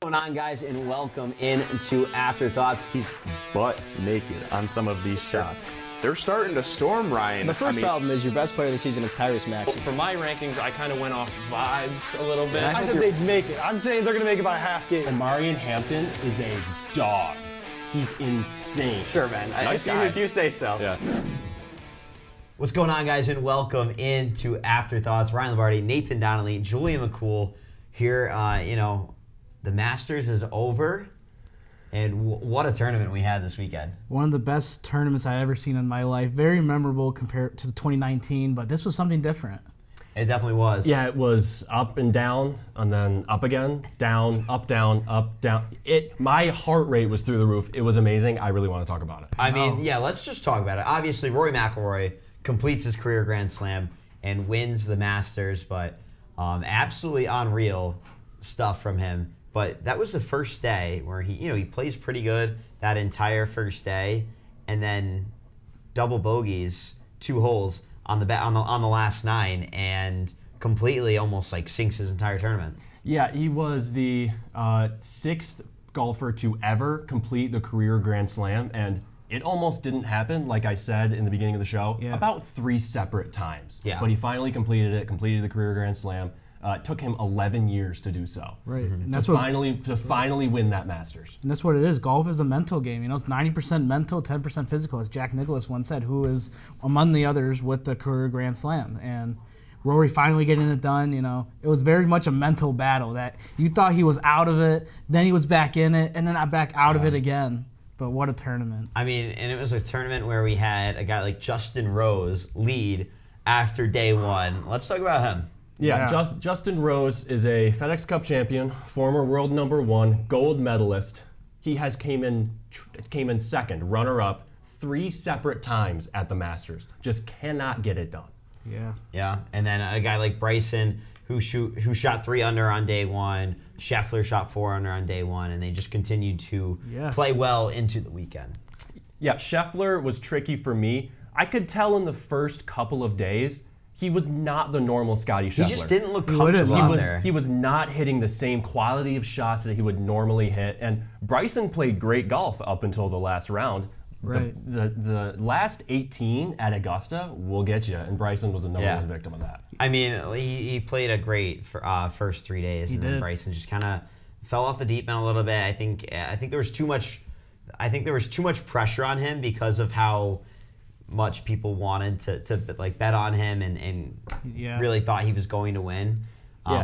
What's going on, guys, and welcome into Afterthoughts. He's butt naked on some of these shots. They're starting to storm, Ryan. The first problem is your best player of the season is Tyrese Maxey. For my rankings, I kind of went off vibes a little bit. I said they'd make it. I'm saying they're going to make it by a half game. Marion Hampton is a dog. He's insane. Sure, man. Nice guy. If you say so. Yeah. What's going on, guys, and welcome into Afterthoughts. Ryan Lombardi, Nathan Donnelly, Julian McCool here. The Masters is over, and what a tournament we had this weekend. One of the best tournaments I've ever seen in my life. Very memorable compared to 2019, but this was something different. It definitely was. Yeah, it was up and down, and then up again, down, up, down, up, down. My heart rate was through the roof. It was amazing. I really want to talk about it. I mean, yeah, let's just talk about it. Obviously, Rory McIlroy completes his career Grand Slam and wins the Masters, but absolutely unreal stuff from him. But that was the first day where he plays pretty good that entire first day, and then double bogeys, 2 holes on the last 9, and completely almost like sinks his entire tournament. Yeah, he was the 6th golfer to ever complete the career Grand Slam, and it almost didn't happen, like I said in the beginning of the show, about 3 separate times. Yeah. But he finally completed the career Grand Slam. It took him 11 years to do so. Right. And that's finally win that Masters. And that's what it is. Golf is a mental game. It's 90% mental, 10% physical, as Jack Nicklaus once said, who is among the others with the career Grand Slam. And Rory finally getting it done, it was very much a mental battle that you thought he was out of it, then he was back in it, and then back out of it again. But what a tournament. I mean, and it was a tournament where we had a guy like Justin Rose lead after day 1. Let's talk about him. Yeah. Justin Rose is a FedEx Cup champion, former world #1, gold medalist. He has came in second, runner-up, 3 separate times at the Masters. Just cannot get it done. Yeah. Yeah, and then a guy like Bryson who shot 3 under on day 1. Scheffler shot 4 under on day 1, and they just continued to play well into the weekend. Yeah, Scheffler was tricky for me. I could tell in the first couple of days he was not the normal Scotty Scheffler. He just didn't look comfortable out there. He was not hitting the same quality of shots that he would normally hit. And Bryson played great golf up until the last round. Right. The last 18 at Augusta will get you, and Bryson was the number 1 victim of that. I mean, he played a great first 3 days, then Bryson just kind of fell off the deep end a little bit. I think there was too much. I think there was too much pressure on him because of how much people wanted to bet on him and really thought he was going to win,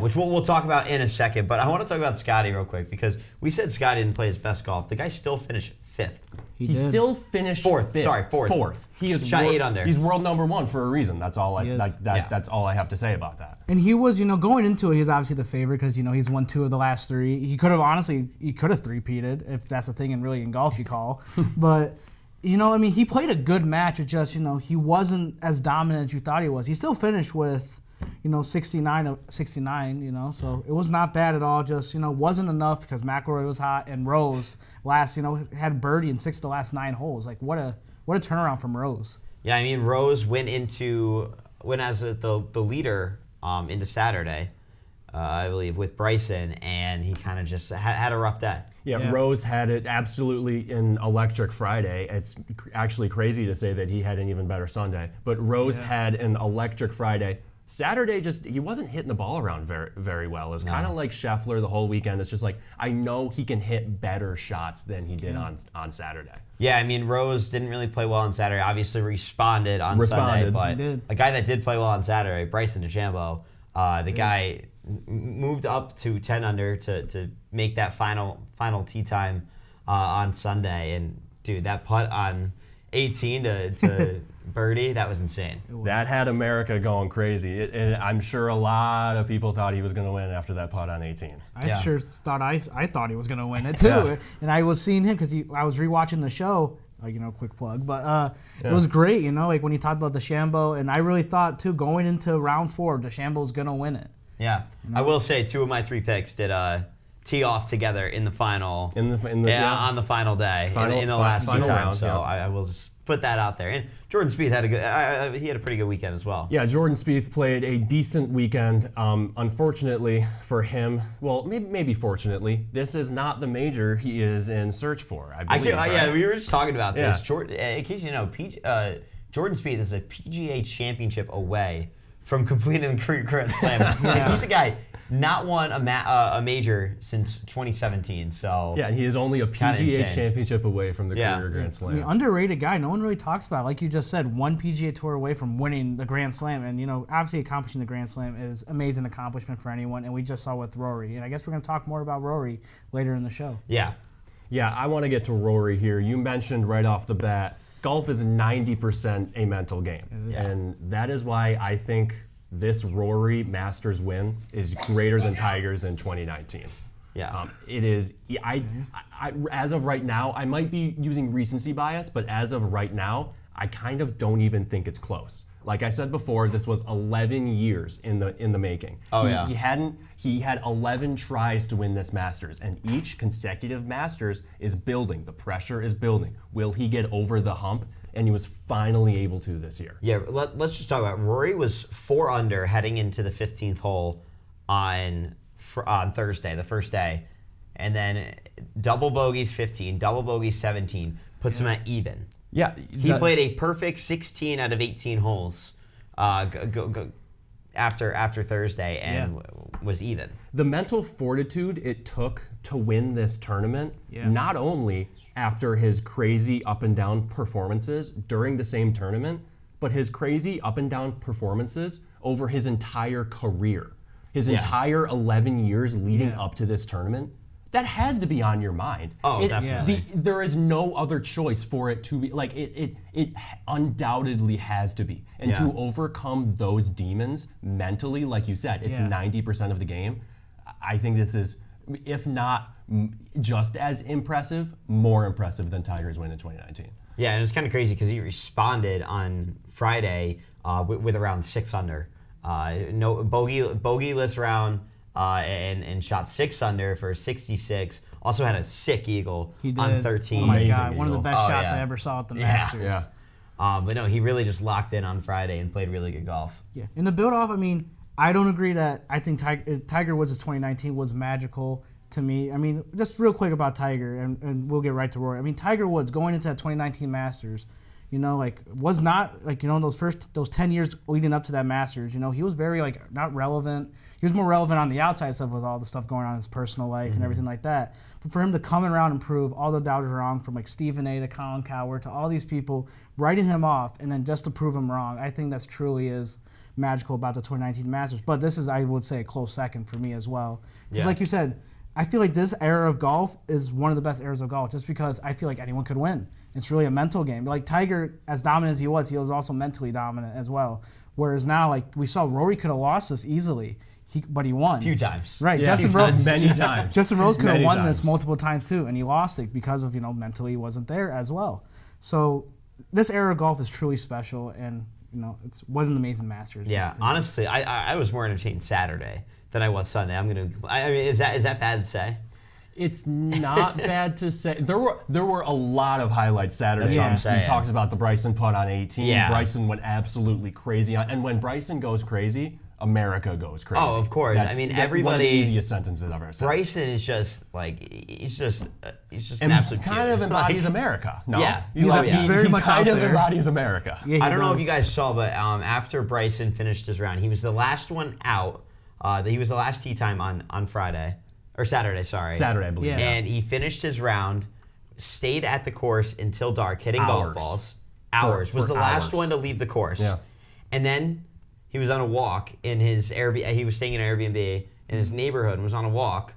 which we'll talk about in a second. But I want to talk about Scotty real quick because we said Scotty didn't play his best golf. The guy still finished 5th. He still finished 4th. Sorry, 4th. 4th. He is shot 8 under. He's world #1 for a reason. That's all. That's all I have to say about that. And he was, going into it, he was obviously the favorite because, he's won 2 of the last 3. He could have three-peated if that's a thing in golf you call. But he played a good match. It just, he wasn't as dominant as you thought he was. He still finished with, 69, so it was not bad at all. Just, wasn't enough because McIlroy was hot and Rose had birdie in 6 of the last 9 holes. Like, what a turnaround from Rose. Yeah, I mean, Rose went as the leader into Saturday, I believe, with Bryson, and he kind of just had a rough day. Yeah, Rose had it absolutely in electric Friday. It's actually crazy to say that he had an even better Sunday, but Rose had an electric Friday. Saturday, he wasn't hitting the ball around very, very well. It was kind of like Scheffler the whole weekend. It's just like, I know he can hit better shots than he did on Saturday. Yeah, I mean, Rose didn't really play well on Saturday. Obviously Responded on Sunday, but a guy that did play well on Saturday, Bryson DeChambeau, the guy moved up to 10 under to make that final tee time on Sunday. And, dude, that putt on 18 to birdie, that was insane. That had America going crazy. And I'm sure a lot of people thought he was going to win after that putt on 18. I thought I thought he was going to win it too. And I was seeing him because I was rewatching the show. Quick plug, but it was great. When he talked about DeChambeau, and I really thought too going into round 4, DeChambeau's going to win it. Yeah, I will say 2 of my 3 picks did tee off together in the final. On the final day, in the last 2 times. So I will just put that out there. And Jordan Spieth had he had a pretty good weekend as well. Yeah, Jordan Spieth played a decent weekend. Unfortunately for him, well, maybe fortunately, this is not the major he is in search for. I believe, right? Yeah, we were just talking about this. Yeah. Jordan, in case you know, Jordan Spieth is a PGA championship away from completing the Grand Slam. And he's a guy not won a major since 2017. So yeah, he is only a PGA championship away from the career Grand Slam. I mean, underrated guy. No one really talks about it. Like you just said, one PGA Tour away from winning the Grand Slam. And, obviously accomplishing the Grand Slam is amazing accomplishment for anyone. And we just saw with Rory. And I guess we're going to talk more about Rory later in the show. Yeah. Yeah, I want to get to Rory here. You mentioned right off the bat, golf is 90% a mental game. And that is why I think this Rory Masters win is greater than Tiger's in 2019. Yeah. It is. I as of right now, I might be using recency bias, but as of right now, I kind of don't even think it's close. Like I said before, this was 11 years in the making. Oh, He had 11 tries to win this Masters, and each consecutive Masters is building. The pressure is building. Will he get over the hump? And he was finally able to this year. Yeah, let's just talk about Rory was 4 under heading into the 15th hole on Thursday, the first day. And then double bogeys 15, double bogeys 17, puts him at even. Yeah. He played a perfect 16 out of 18 holes after Thursday and was even. The mental fortitude it took to win this tournament, not only after his crazy up and down performances during the same tournament, but his crazy up and down performances over his entire career, his entire 11 years leading up to this tournament. That has to be on your mind. Oh, definitely. There is no other choice for it to be. Like, it undoubtedly has to be. And to overcome those demons mentally, like you said, it's 90% of the game. I think this is, if not just as impressive, more impressive than Tiger's win in 2019. Yeah, and it's kind of crazy because he responded on Friday with around 6 under. No bogey-less round. And shot 6 under for 66. Also had a sick eagle on 13. Oh my God, Amazing one of the eagle. best shots I ever saw at the Masters. Yeah. But no, he really just locked in on Friday and played really good golf. Yeah. In the build-off, I mean, I don't agree that I think Tiger Woods' 2019 was magical to me. I mean, just real quick about Tiger, and we'll get right to Rory. I mean, Tiger Woods going into that 2019 Masters, was not those 10 years leading up to that Masters. He was very not relevant. He was more relevant on the outside stuff with all the stuff going on in his personal life and everything like that. But for him to come around and prove all the doubters wrong, from Stephen A. to Colin Cowherd to all these people writing him off, and then just to prove him wrong, I think that's truly is magical about the 2019 Masters. But this is, I would say, a close second for me as well. Because like you said, I feel like this era of golf is one of the best eras of golf, just because I feel like anyone could win. It's really a mental game. Like Tiger, as dominant as he was also mentally dominant as well. Whereas now, we saw Rory could have lost this easily. But he won. A few times. Right. Yeah, Justin Rose, many times. Justin Rose could have Many won times. this multiple times too, and he lost it because of, mentally he wasn't there as well. So this era of golf is truly special, and, it's what an amazing Masters. Yeah, honestly, I was more entertained Saturday than I was Sunday. I mean, is that bad to say? It's not bad to say. There were a lot of highlights Saturday. That's what I'm We saying. talked about the Bryson putt on 18. Yeah. Bryson went absolutely crazy. And when Bryson goes crazy, America goes crazy. Oh, of course. That's I mean, one of the everybody. easiest sentences I've ever said. Bryson is just he's just an And absolute kind kid. of embodies America. No, Yeah. he's He's very much kind out of there. embodies America. Yeah, he I don't know if does. you guys saw, but after Bryson finished his round, he was the last one out. He was the last tee time on Friday or Saturday. Sorry, Saturday, I believe. Yeah. And he finished his round, stayed at the course until dark, hitting golf Hours. balls. Hours was for the last hours. one to leave the course. Yeah. And then he was on a walk in his Airbnb. He was staying in an Airbnb in his neighborhood and was on a walk,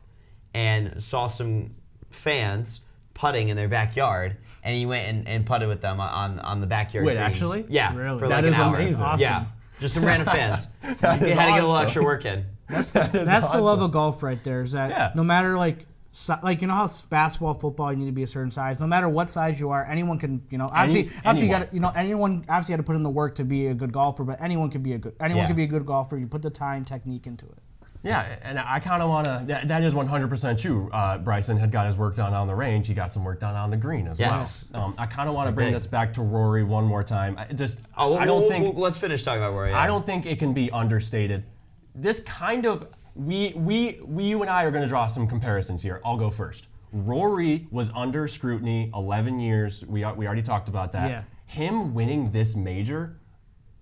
and saw some fans putting in their backyard, and he went and putted with them on the backyard. Wait, green. actually? Yeah, Really? for That like is an hour. amazing. Awesome. Yeah, just some random fans. They is had to get a little awesome. extra work in. That's the love of golf right there. Is that no matter how basketball, football, you need to be a certain size. No matter what size you are, anyone can. Obviously you got anyone obviously got to put in the work to be a good golfer. But anyone can be a good golfer. You put the time, technique into it. Yeah, and I kind of want to. That is 100% true. Bryson had got his work done on the range. He got some work done on the green as well. I kind of want to bring this back to Rory one more time. I don't think. Let's finish talking about Rory. Yeah. I don't think it can be understated. This kind of you and I are going to draw some comparisons here. I'll go first. Rory was under scrutiny 11 years. We already talked about that. Yeah. Him winning this major,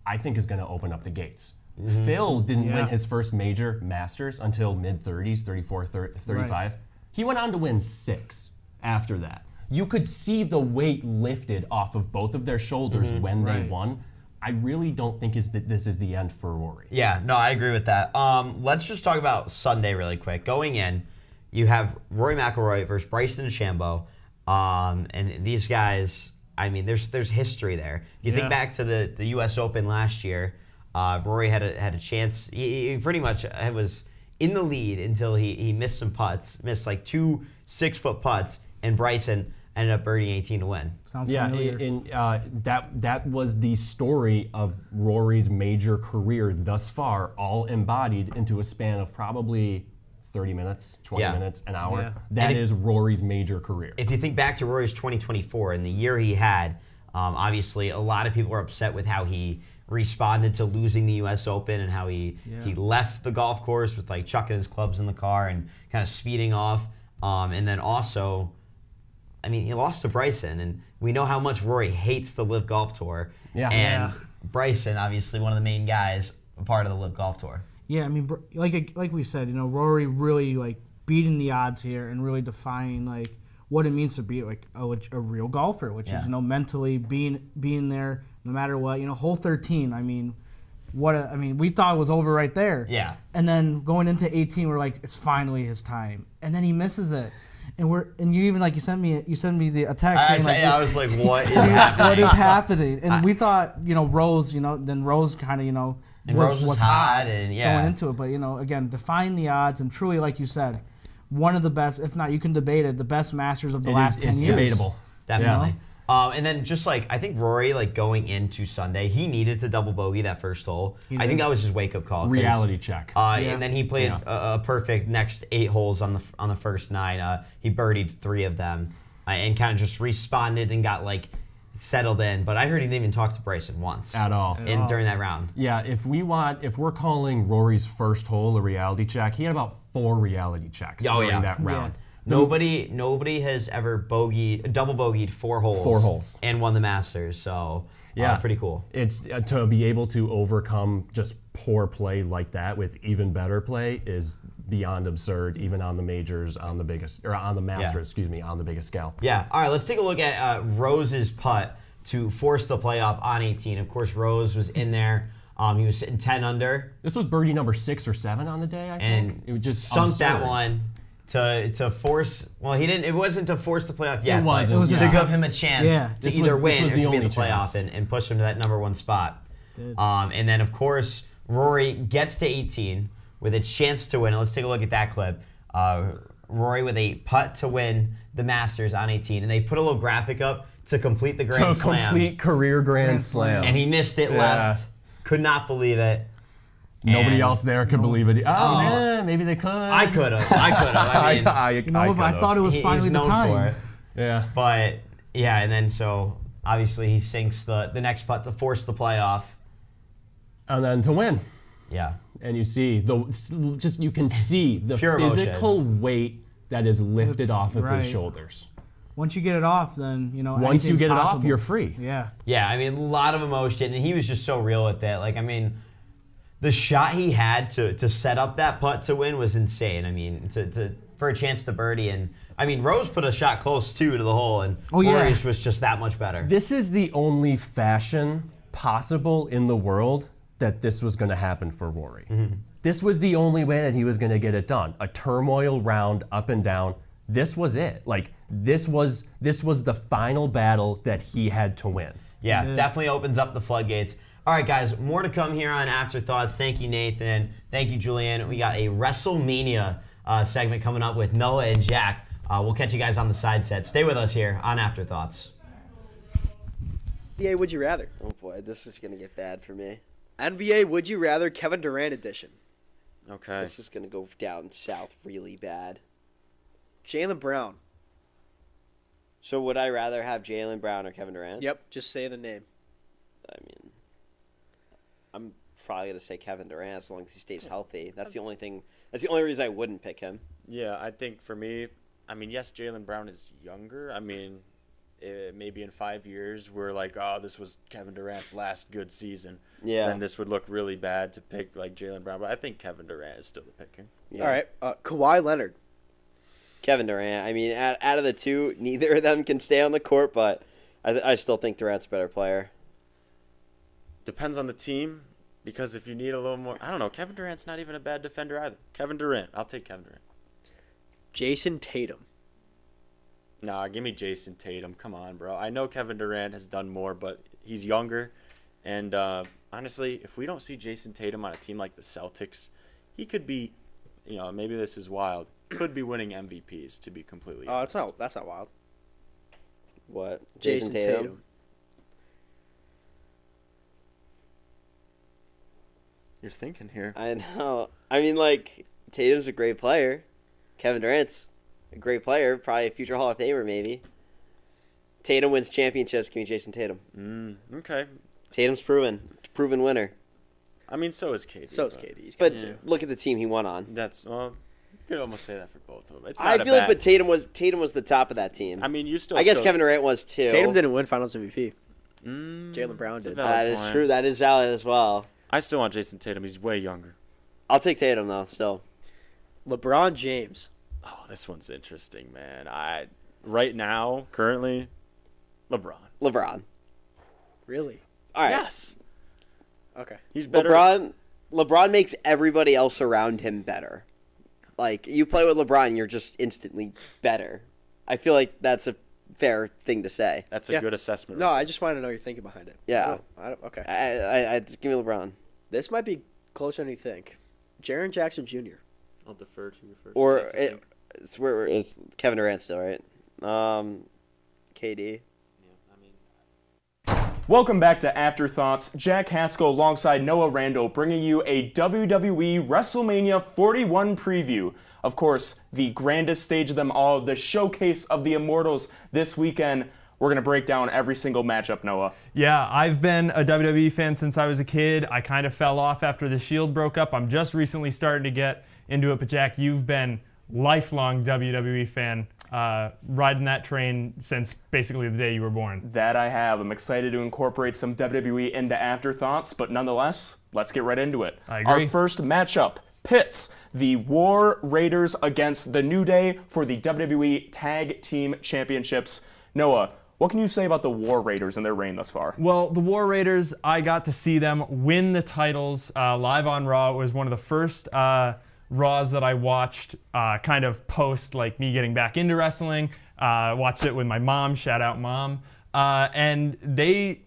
I think, is going to open up the gates. Phil didn't win his first major Masters until mid-30s, 34, 35. Right. He went on to win 6 after that. You could see the weight lifted off of both of their shoulders when they won. I really don't think this is the end for Rory. Yeah, no, I agree with that. Let's just talk about Sunday really quick. Going in, you have Rory McIlroy versus Bryson DeChambeau. And these guys, I mean, there's history there. You think back to the U.S. Open last year. Rory had a chance. He pretty much was in the lead until he missed some putts, missed like 2 6-foot putts, and Bryson ended up birdieing 18 to win. Sounds familiar. That was the story of Rory's major career thus far, all embodied into a span of probably 30 minutes, 20 minutes, an hour. Yeah. That is Rory's major career. If you think back to Rory's 2024 and the year he had, obviously a lot of people are upset with how he responded to losing the U.S. Open and how he left the golf course with like chucking his clubs in the car and kind of speeding off. And then also, I mean, he lost to Bryson, and we know how much Rory hates the LIV Golf Tour. Yeah. And Bryson, obviously one of the main guys, a part of the LIV Golf Tour. Yeah, I mean, like we said, Rory really like beating the odds here and really defining like what it means to be like a real golfer, which is mentally being there no matter what. Hole 13. I mean, we thought it was over right there. Yeah. And then going into 18, we're like, it's finally his time, and then he misses it. And you even like you sent me a text saying like, I was like, what is happening? What is happening? And we thought Rose, then Rose kind of was hot and going into it, but again, defying the odds and truly, like you said, one of the best, if not, you can debate it, the best Masters of the last 10 years. It's debatable, definitely. And then just like I think Rory, like going into Sunday, he needed to double bogey that first hole. I think that was his wake up call. Reality check. And then he played a perfect next 8 holes on the first 9. He birdied 3 of them and kind of just responded and got like settled in. But I heard he didn't even talk to Bryson once at all during that round. Yeah, if we're calling Rory's first hole a reality check, he had about 4 reality checks during that round. Nobody has ever double bogeyed 4 holes. 4 holes. And won the Masters, so pretty cool. It's to be able to overcome just poor play like that with even better play is beyond absurd, even on the majors, on the Masters, on the biggest scale. Yeah. All right, let's take a look at Rose's putt to force the playoff on 18. Of course, Rose was in there. He was sitting 10 under. This was birdie number 6 or 7 on the day, I think. And it was just sunk absurd. That one. To force, well, he didn't. It wasn't to force the playoff yet. It wasn't. It was to give him a chance to either win or to be in the playoff and push him to that number 1 spot. And then, of course, Rory gets to 18 with a chance to win. Let's take a look at that clip. Rory with a putt to win the Masters on 18, and they put a little graphic up to complete the Grand Slam. Complete career Grand Slam. And he missed it left. Could not believe it. Nobody else there could believe it. Maybe they could. I could have. I mean, I thought it was finally the time. For it. Yeah. But and then so obviously he sinks the next putt to force the playoff, and then to win. Yeah. And you see you can see the pure physical emotion. Weight that is lifted off of his shoulders. Once you get it off, then once you get possible. it off, you're free. Yeah. Yeah. I mean, a lot of emotion, and he was just so real with it. Like, I mean, the shot he had to set up that putt to win was insane. I mean, for a chance to birdie, and I mean, Rose put a shot close too to the hole, and Rory's was just that much better. This is the only fashion possible in the world that this was going to happen for Rory. Mm-hmm. This was the only way that he was going to get it done. A turmoil round, up and down. This was it. Like this was the final battle that he had to win. Yeah, definitely opens up the floodgates. All right, guys, more to come here on Afterthoughts. Thank you, Nathan. Thank you, Julianne. We got a WrestleMania segment coming up with Noah and Jack. We'll catch you guys on the side set. Stay with us here on Afterthoughts. NBA Would You Rather? Oh boy, this is going to get bad for me. NBA Would You Rather Kevin Durant edition. Okay. This is going to go down south really bad. Jaylen Brown. So would I rather have Jaylen Brown or Kevin Durant? Yep, just say the name. I mean, I'm probably going to say Kevin Durant as long as he stays healthy. That's the only thing. That's the only reason I wouldn't pick him. Yeah, I think for me, I mean, yes, Jaylen Brown is younger. I mean, maybe in 5 years we're like, oh, this was Kevin Durant's last good season. Yeah. Then this would look really bad to pick like Jaylen Brown, but I think Kevin Durant is still the picker. Yeah. All right, Kawhi Leonard. Kevin Durant. I mean, out of the two, neither of them can stay on the court, but I still think Durant's a better player. Depends on the team, because if you need a little more, I don't know. Kevin Durant's not even a bad defender either. Kevin Durant. I'll take Kevin Durant. Jason Tatum. Nah, give me Jason Tatum. Come on, bro. I know Kevin Durant has done more, but he's younger. And honestly, if we don't see Jason Tatum on a team like the Celtics, he could be, maybe this is wild, could be winning MVPs, to be completely honest. That's not wild. What? Jason Tatum. You're thinking here. I know. I mean, Tatum's a great player. Kevin Durant's a great player, probably a future Hall of Famer, maybe. Tatum wins championships. Give me Jason Tatum. Okay. Tatum's proven winner. I mean, so is KD. So is KD. But look at the team he won on. You could almost say that for both of them. It's I not feel like, but Tatum was the top of that team. I mean, you still. I guess Kevin Durant was too. Tatum didn't win Finals MVP. Jaylen Brown did. That is true. That is valid as well. I still want Jason Tatum. He's way younger. I'll take Tatum though. Still. LeBron James. Oh, this one's interesting, man. Right now, currently, LeBron. Really? All right. Yes. Okay. He's better. LeBron makes everybody else around him better. Like, you play with LeBron, you're just instantly better. I feel like that's a fair thing to say. That's a good assessment. No, I just wanted to know your thinking behind it. Yeah. Okay. I just give me LeBron. This might be closer than you think. Jaren Jackson Jr. I'll defer to you first. Or it's Kevin Durant still, right? KD. Welcome back to Afterthoughts. Jack Haskell alongside Noah Randall bringing you a WWE WrestleMania 41 preview. Of course, the grandest stage of them all, the showcase of the Immortals this weekend. We're going to break down every single matchup, Noah. Yeah, I've been a WWE fan since I was a kid. I kind of fell off after the Shield broke up. I'm just recently starting to get into it, but Jack, you've been lifelong WWE fan, riding that train since basically the day you were born. That I have. I'm excited to incorporate some WWE into Afterthoughts, but nonetheless, let's get right into it. I agree. Our first matchup pits the War Raiders against the New Day for the WWE Tag Team Championships. Noah, what can you say about the War Raiders and their reign thus far? Well, the War Raiders, I got to see them win the titles live on Raw. It was one of the first Raws that I watched kind of post me getting back into wrestling. Watched it with my mom, shout out mom. And they,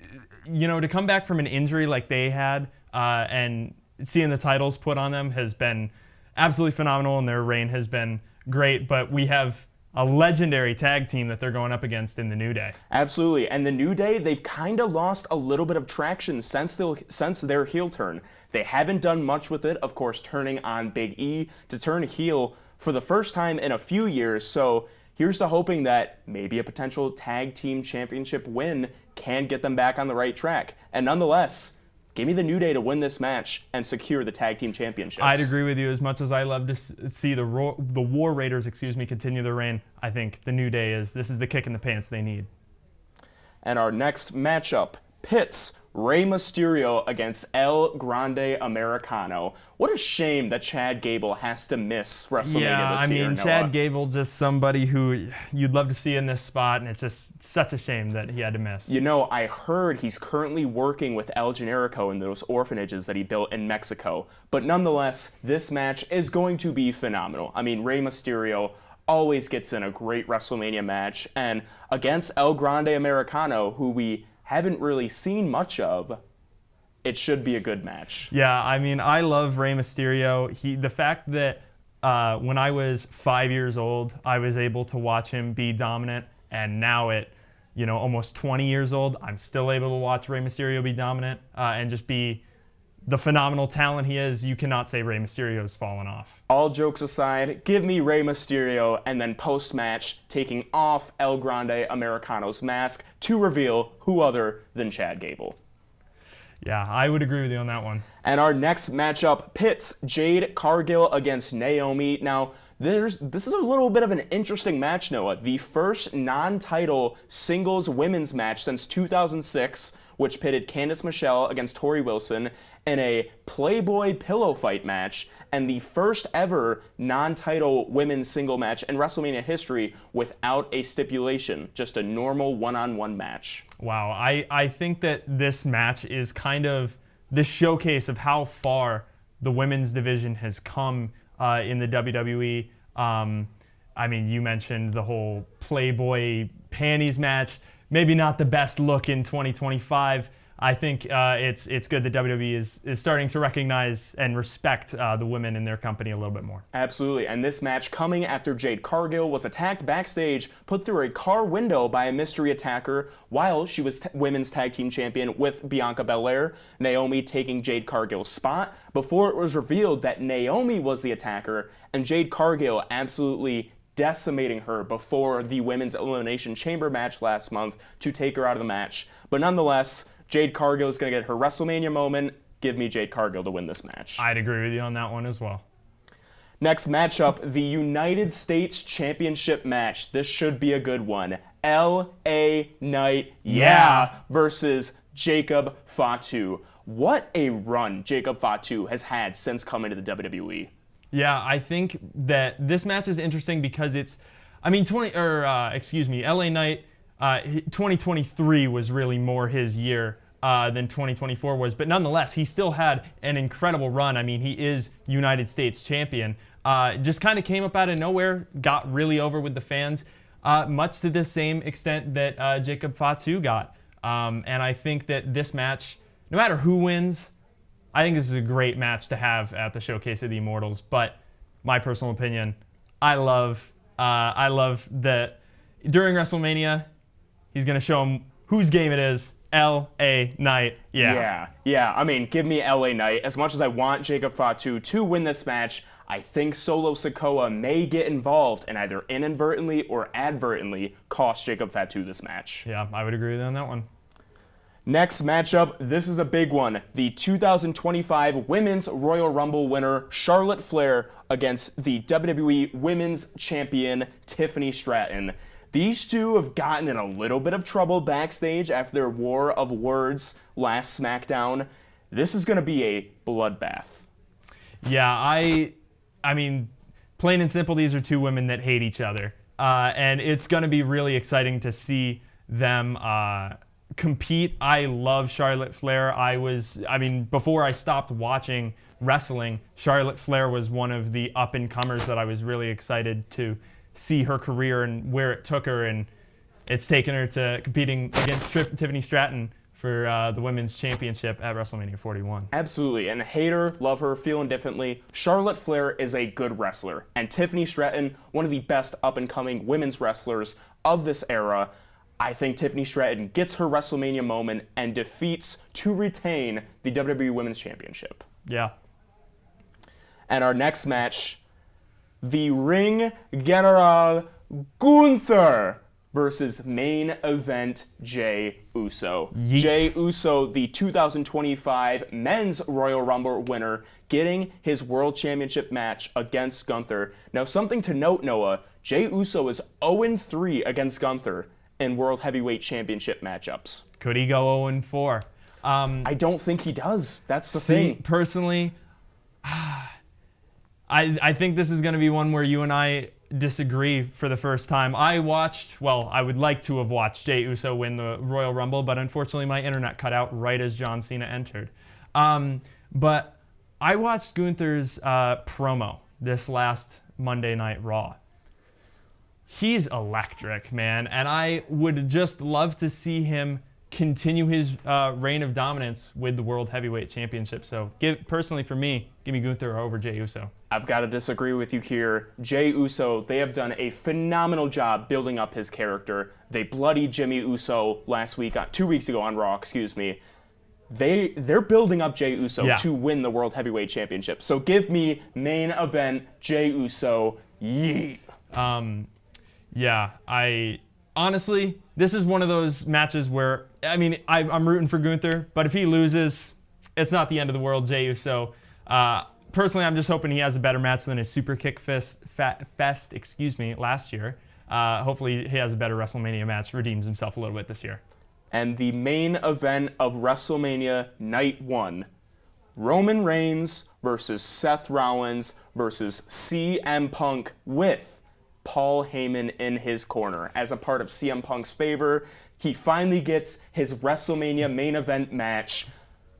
to come back from an injury like they had and seeing the titles put on them has been absolutely phenomenal, and their reign has been great. But we have a legendary tag team that they're going up against in the New Day. Absolutely, and the New Day, they've kind of lost a little bit of traction since their heel turn. They haven't done much with it, of course, turning on Big E to turn heel for the first time in a few years. So here's to hoping that maybe a potential tag team championship win can get them back on the right track. And nonetheless, give me the New Day to win this match and secure the tag team championships. I'd agree with you. As much as I love to see the War Raiders, continue their reign, I think the New Day this is the kick in the pants they need. And our next matchup pits Rey Mysterio against El Grande Americano. What a shame that Chad Gable has to miss WrestleMania this year, Noah. Chad Gable, just somebody who you'd love to see in this spot, and it's just such a shame that he had to miss. I heard he's currently working with El Generico in those orphanages that he built in Mexico. But nonetheless, this match is going to be phenomenal. Rey Mysterio always gets in a great WrestleMania match, and against El Grande Americano, who we haven't really seen much of, it should be a good match. Yeah, I love Rey Mysterio. The fact that when I was 5 years old, I was able to watch him be dominant, and now at almost 20 years old, I'm still able to watch Rey Mysterio be dominant and just be the phenomenal talent he is, you cannot say Rey Mysterio's fallen off. All jokes aside, give me Rey Mysterio, and then post-match taking off El Grande Americano's mask to reveal who other than Chad Gable. Yeah, I would agree with you on that one. And our next matchup pits Jade Cargill against Naomi. Now, this is a little bit of an interesting match, Noah. The first non-title singles women's match since 2006, which pitted Candice Michelle against Tori Wilson in a Playboy pillow fight match, and the first ever non-title women's single match in WrestleMania history without a stipulation, just a normal one-on-one match. Wow, I think that this match is kind of this showcase of how far the women's division has come in the WWE. I mean, you mentioned the whole Playboy panties match. Maybe not the best look in 2025. I think it's good that WWE is starting to recognize and respect the women in their company a little bit more. Absolutely, and this match coming after Jade Cargill was attacked backstage, put through a car window by a mystery attacker while she was women's tag team champion with Bianca Belair, Naomi taking Jade Cargill's spot, before it was revealed that Naomi was the attacker, and Jade Cargill absolutely decimating her before the Women's Elimination Chamber match last month to take her out of the match. But nonetheless, Jade Cargill is going to get her WrestleMania moment. Give me Jade Cargill to win this match. I'd agree with you on that one as well. Next matchup, the United States Championship match. This should be a good one. LA Knight, versus Jacob Fatu. What a run Jacob Fatu has had since coming to the WWE. Yeah, I think that this match is interesting because LA Knight, 2023 was really more his year than 2024 was, but nonetheless, he still had an incredible run. I mean, he is United States champion. Just kind of came up out of nowhere, got really over with the fans, much to the same extent that Jacob Fatu got. And I think that this match, no matter who wins, I think this is a great match to have at the Showcase of the Immortals, but my personal opinion, I love that during WrestleMania, he's going to show him whose game it is. L.A. Knight, Yeah, I mean, give me L.A. Knight. As much as I want Jacob Fatu to win this match, I think Solo Sikoa may get involved and either inadvertently or advertently cost Jacob Fatu this match. Yeah, I would agree with you on that one. Next matchup, this is a big one. The 2025 Women's Royal Rumble winner, Charlotte Flair, against the WWE Women's Champion, Tiffany Stratton. These two have gotten in a little bit of trouble backstage after their war of words last SmackDown. This is going to be a bloodbath. Yeah, I mean, plain and simple, these are two women that hate each other. And it's going to be really exciting to see them compete. I love Charlotte Flair. Before I stopped watching wrestling, Charlotte Flair was one of the up-and-comers that I was really excited to see her career and where it took her, and it's taken her to competing against Tiffany Stratton for the Women's Championship at WrestleMania 41. Absolutely, and hate her, love her, feel indifferently. Charlotte Flair is a good wrestler, and Tiffany Stratton, one of the best up-and-coming women's wrestlers of this era. I think Tiffany Stratton gets her WrestleMania moment and defeats to retain the WWE Women's Championship. Yeah. And our next match, the Ring General Gunther versus main event Jey Uso. Yeet. Jey Uso, the 2025 Men's Royal Rumble winner, getting his World Championship match against Gunther. Now, something to note, Noah, Jey Uso is 0-3 against Gunther in World Heavyweight Championship matchups. Could he go 0-4? I don't think he does. That's the thing. Personally, I think this is going to be one where you and I disagree for the first time. I would like to have watched Jey Uso win the Royal Rumble, but unfortunately my internet cut out right as John Cena entered. But I watched Gunther's promo this last Monday Night Raw. He's electric, man, and I would just love to see him continue his reign of dominance with the World Heavyweight Championship. So, personally for me, give me Gunther over Jey Uso. I've got to disagree with you here. Jey Uso, they have done a phenomenal job building up his character. They bloodied Jimmy Uso 2 weeks ago on Raw, they're building up Jey Uso Yeah. to win the World Heavyweight Championship. So give me main event Jey Uso. Yeet. Yeah, I honestly, this is one of those matches where, I mean, I'm rooting for Gunther, but if he loses, it's not the end of the world, Jey Uso. Personally, I'm just hoping he has a better match than his Super Kick Fest last year. Hopefully he has a better WrestleMania match, redeems himself a little bit this year. And the main event of WrestleMania Night 1, Roman Reigns versus Seth Rollins versus CM Punk with Paul Heyman in his corner. As a part of CM Punk's favor, he finally gets his WrestleMania main event match.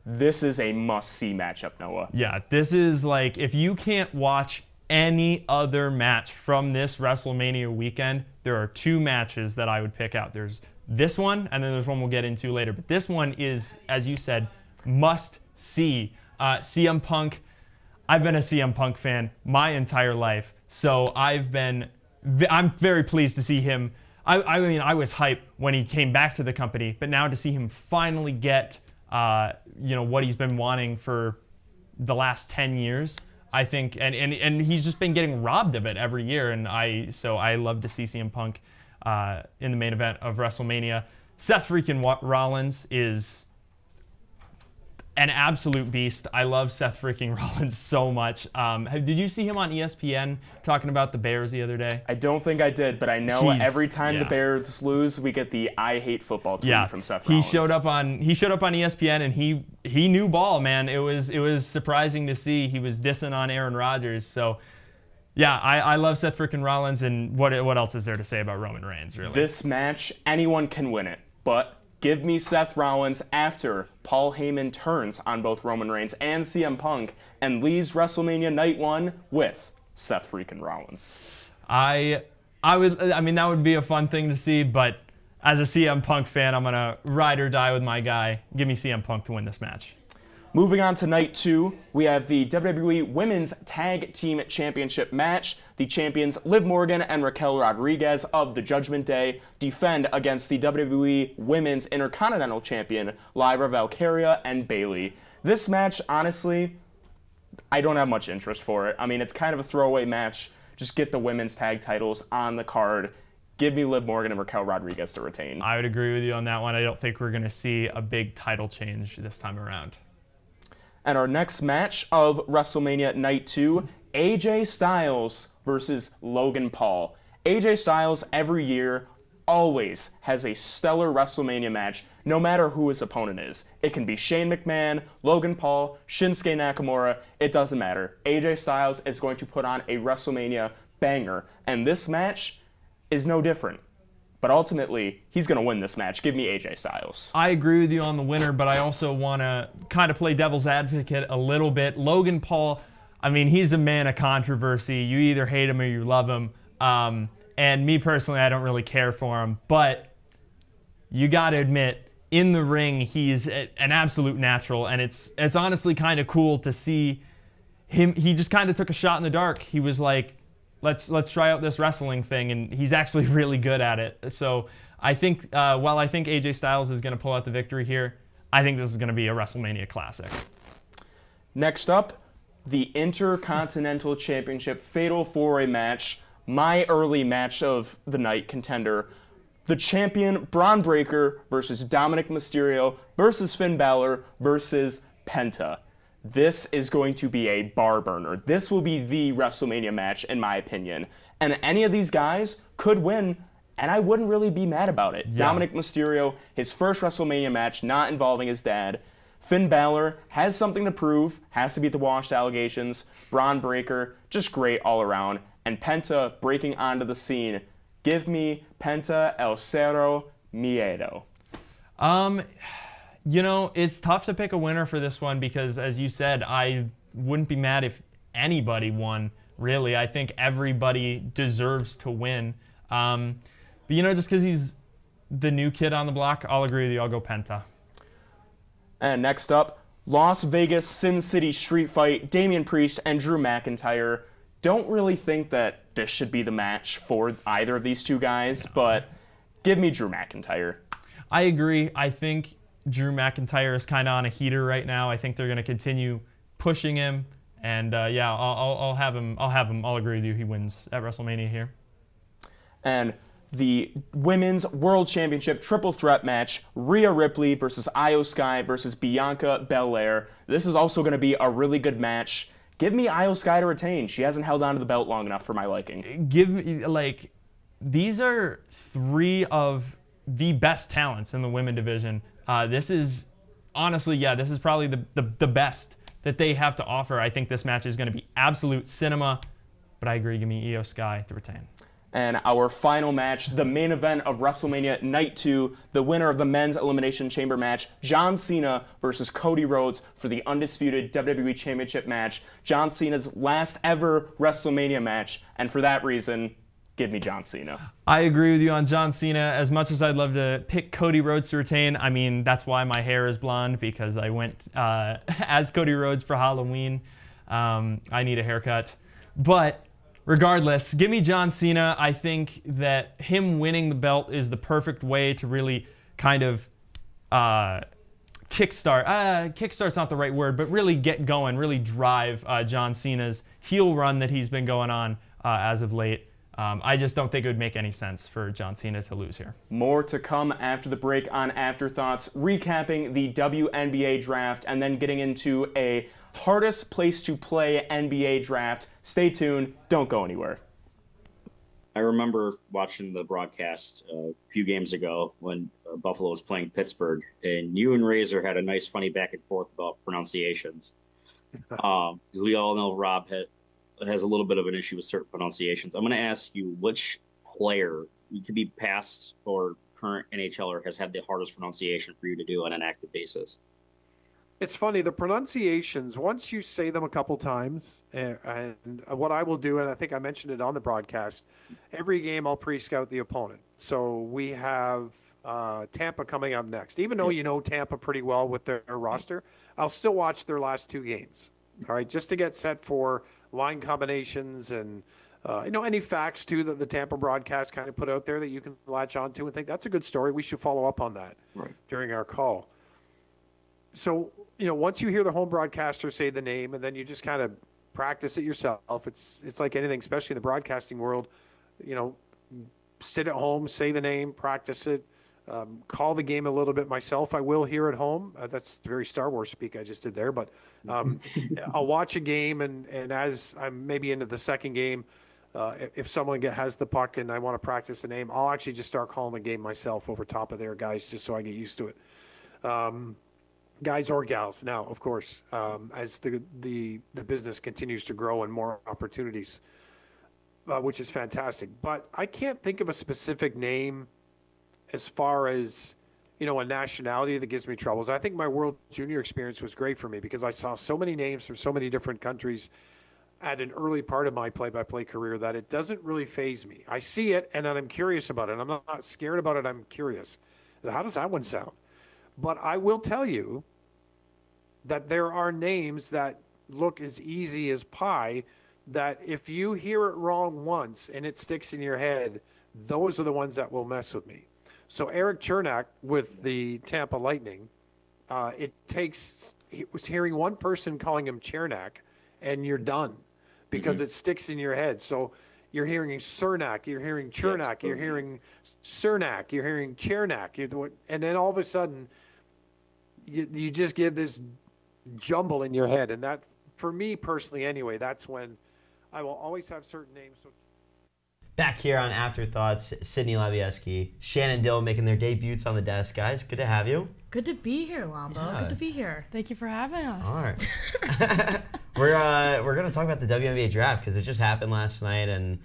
This is a must-see matchup, Noah. Yeah, this is like, if you can't watch any other match from this WrestleMania weekend, there are 2 matches that I would pick out. There's this one, and then there's one we'll get into later. But this one is, as you said, must-see. CM Punk, I've been a CM Punk fan my entire life, so I'm very pleased to see him. I mean, I was hyped when he came back to the company, but now to see him finally get what he's been wanting for the last 10 years, I think, and he's just been getting robbed of it every year, and I love to see CM Punk in the main event of WrestleMania. Seth freaking Rollins is an absolute beast. I love Seth freaking Rollins so much. Did you see him on ESPN talking about the Bears the other day? I don't think I did, but I know every time the Bears lose, we get the "I hate football" tweet from Seth Rollins. He showed up on ESPN and he knew ball, man. It was surprising to see. He was dissing on Aaron Rodgers. So yeah, I love Seth freaking Rollins, and what else is there to say about Roman Reigns, really? This match, anyone can win it, but give me Seth Rollins after Paul Heyman turns on both Roman Reigns and CM Punk and leaves WrestleMania Night 1 with Seth freaking Rollins. I mean, that would be a fun thing to see, but as a CM Punk fan, I'm going to ride or die with my guy. Give me CM Punk to win this match. Moving on to Night 2, we have the WWE Women's Tag Team Championship match. The champions Liv Morgan and Raquel Rodriguez of the Judgment Day defend against the WWE Women's Intercontinental Champion Lyra Valkyria and Bayley. This match, honestly, I don't have much interest for it. I mean, it's kind of a throwaway match. Just get the women's tag titles on the card. Give me Liv Morgan and Raquel Rodriguez to retain. I would agree with you on that one. I don't think we're going to see a big title change this time around. And our next match of WrestleMania Night 2, AJ Styles versus Logan Paul. AJ Styles every year always has a stellar WrestleMania match, no matter who his opponent is. It can be Shane McMahon, Logan Paul, Shinsuke Nakamura, it doesn't matter. AJ Styles is going to put on a WrestleMania banger, and this match is no different. But ultimately, he's going to win this match. Give me AJ Styles. I agree with you on the winner, but I also want to kind of play devil's advocate a little bit. Logan Paul, I mean, he's a man of controversy. You either hate him or you love him. And me personally, I don't really care for him. But you got to admit, in the ring, he's an absolute natural. And it's honestly kind of cool to see him. He just kind of took a shot in the dark. He was like, let's try out this wrestling thing, and he's actually really good at it. So I think, while I think AJ Styles is going to pull out the victory here, I think this is going to be a WrestleMania classic. Next up, the Intercontinental Championship Fatal 4-Way match, my early match of the night contender. The champion, Braun Breaker, versus Dominic Mysterio, versus Finn Balor, versus Penta. This is going to be a bar burner. This will be the WrestleMania match, in my opinion. And any of these guys could win, and I wouldn't really be mad about it. Yeah. Dominic Mysterio, his first WrestleMania match not involving his dad. Finn Balor has something to prove, has to beat the washed allegations. Braun Breaker, just great all around. And Penta breaking onto the scene. Give me Penta El Cero Miedo. You know, it's tough to pick a winner for this one because, as you said, I wouldn't be mad if anybody won, really. I think everybody deserves to win. But, you know, just because he's the new kid on the block, I'll agree with you. I'll go Penta. And next up, Las Vegas Sin City Street Fight, Damian Priest and Drew McIntyre. Don't really think that this should be the match for either of these two guys, but give me Drew McIntyre. I agree. I think Drew McIntyre is kind of on a heater right now. I think they're going to continue pushing him. And yeah, I'll have him. I'll agree with you. He wins at WrestleMania here. And the Women's World Championship triple threat match, Rhea Ripley versus Io Sky versus Bianca Belair. This is also going to be a really good match. Give me Io Sky to retain. She hasn't held on to the belt long enough for my liking. These are three of the best talents in the women division. This is honestly, this is probably the best that they have to offer. I think this match is going to be absolute cinema, but I agree. Give me Io Sky to retain. And our final match, the main event of WrestleMania Night 2, the winner of the Men's Elimination Chamber match, John Cena versus Cody Rhodes for the undisputed WWE Championship match. John Cena's last ever WrestleMania match, and for that reason, give me John Cena. I agree with you on John Cena. As much as I'd love to pick Cody Rhodes to retain, I mean, that's why my hair is blonde, because I went as Cody Rhodes for Halloween. I need a haircut. But regardless, give me John Cena. I think that him winning the belt is the perfect way to really kind of kickstart. Kickstart's not the right word, but really get going, really drive John Cena's heel run that he's been going on as of late. I just don't think it would make any sense for John Cena to lose here. More to come after the break on Afterthoughts, recapping the WNBA draft and then getting into a hardest place to play NBA draft. Stay tuned. Don't go anywhere. I remember watching the broadcast a few games ago when Buffalo was playing Pittsburgh, and you and Razor had a nice, funny back and forth about pronunciations. Because we all know Rob has a little bit of an issue with certain pronunciations. I'm going to ask you which player, you could be past or current NHLer, has had the hardest pronunciation for you to do on an active basis. It's funny, the pronunciations, once you say them a couple times, and what I will do, and I think I mentioned it on the broadcast, every game I'll pre-scout the opponent. So we have Tampa coming up next. Even though you know Tampa pretty well with their roster, I'll still watch their last two games, all right, just to get set for line combinations and any facts too that the Tampa broadcast kind of put out there that you can latch onto and think that's a good story. We should follow up on that during our call. So, once you hear the home broadcaster say the name and then you just kind of practice it yourself, it's like anything, especially in the broadcasting world, sit at home, say the name, practice it, call the game a little bit myself. I will here at home. That's very Star Wars speak I just did there, but I'll watch a game and as I'm maybe into the second game, if someone has the puck and I want to practice the name, I'll actually just start calling the game myself over top of their guys just so I get used to it. Guys or gals now, of course, as the business continues to grow and more opportunities, which is fantastic. But I can't think of a specific name as far as, a nationality that gives me troubles. I think my World Junior experience was great for me because I saw so many names from so many different countries at an early part of my play-by-play career that it doesn't really faze me. I see it and then I'm curious about it. I'm not scared about it. I'm curious. How does that one sound? But I will tell you that there are names that look as easy as pie that if you hear it wrong once and it sticks in your head, those are the ones that will mess with me. So Eric Chernak with the Tampa Lightning, he was hearing one person calling him Chernak and you're done because it sticks in your head. So you're hearing Cernak, you're hearing Chernak, you're hearing Cernak, you're hearing Chernak, and then all of a sudden you just get this jumble in your head. And that, for me personally anyway, that's when I will always have certain names. Back here on Afterthoughts, Sydney Labieski, Shannon Dill making their debuts on the desk. Guys, good to have you. Good to be here, Lambo. Yeah. Good to be here. Thank you for having us. All right. We're going to talk about the WNBA draft because it just happened last night, and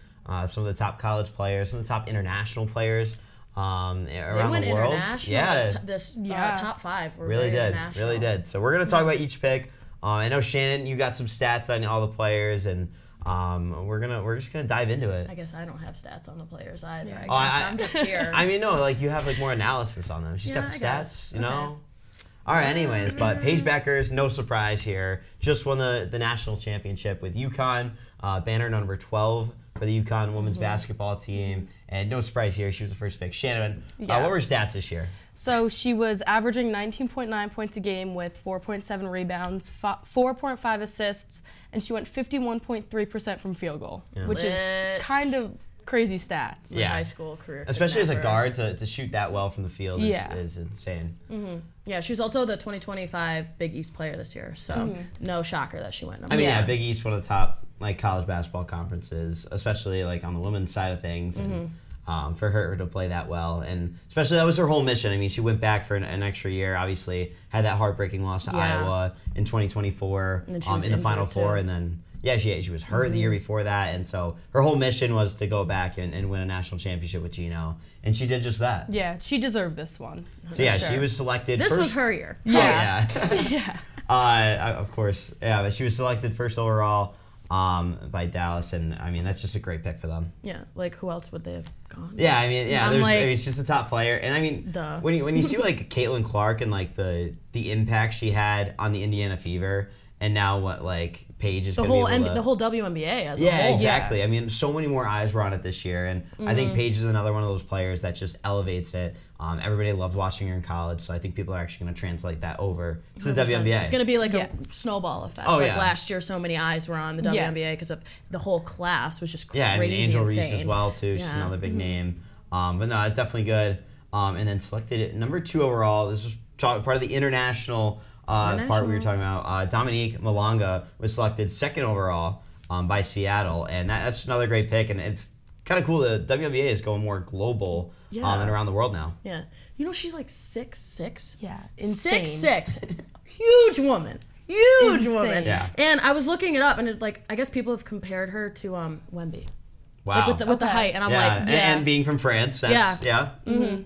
some of the top college players, some of the top international players around the world. They went international this top five. Were really did. International. Really did. So we're going to talk about each pick. I know, Shannon, you got some stats on all the players, and we're just gonna dive into it. I guess I don't have stats on the players either. Yeah. I'm just here. I mean, no, like you have more analysis on them. She's got the stats, you know. All right, anyways, but Paige Beckers, no surprise here, just won the national championship with UConn, banner number 12. for the UConn women's basketball team. And no surprise here, she was the first pick. Shannon, what were her stats this year? So she was averaging 19.9 points a game with 4.7 rebounds, 4.5 assists, and she went 51.3% from field goal, which is kind of crazy stats. My high school career. Especially as a guard, to shoot that well from the field is insane. Yeah, she was also the 2025 Big East player this year, so no shocker that she went number I mean, one. Big East, one of the top college basketball conferences, especially on the women's side of things. And, for her to play that well, and especially that was her whole mission. I mean, she went back for an extra year. Obviously, had that heartbreaking loss to Iowa in 2024 in the Final Four, and then she was hurt the year before that, and so her whole mission was to go back and win a national championship with Gino, and she did just that. Yeah, she deserved this one. So she was selected. This first. was her year. Yeah. Of course, but she was selected first overall by Dallas, and I mean that's just a great pick for them. Yeah, who else would they have gone? Yeah, I mean, she's the top player, and I mean, when you see Caitlin Clark and the impact she had on the Indiana Fever, and now what Paige is the whole WNBA as a whole. Exactly. I mean, so many more eyes were on it this year, and I think Paige is another one of those players that just elevates it. Everybody loved watching her in college, so I think people are actually going to translate that over to the WNBA. It's going to be a snowball effect. Last year, so many eyes were on the WNBA because of the whole class was just crazy. Yeah, I mean, Angel insane. Reese as well too. She's another big name. But no, it's definitely good. And then selected at number 2 overall. This was part of the international part we were talking about. Dominique Malonga was selected 2nd overall by Seattle, and that's just another great pick. And it's kind of cool. The WNBA is going more global and around the world now. Yeah, she's 6'6". Yeah, insane. 6'6". Huge woman. Huge woman. Yeah. And I was looking it up, and I guess people have compared her to Wemby. Wow. With the height, and I'm and being from France. That's, And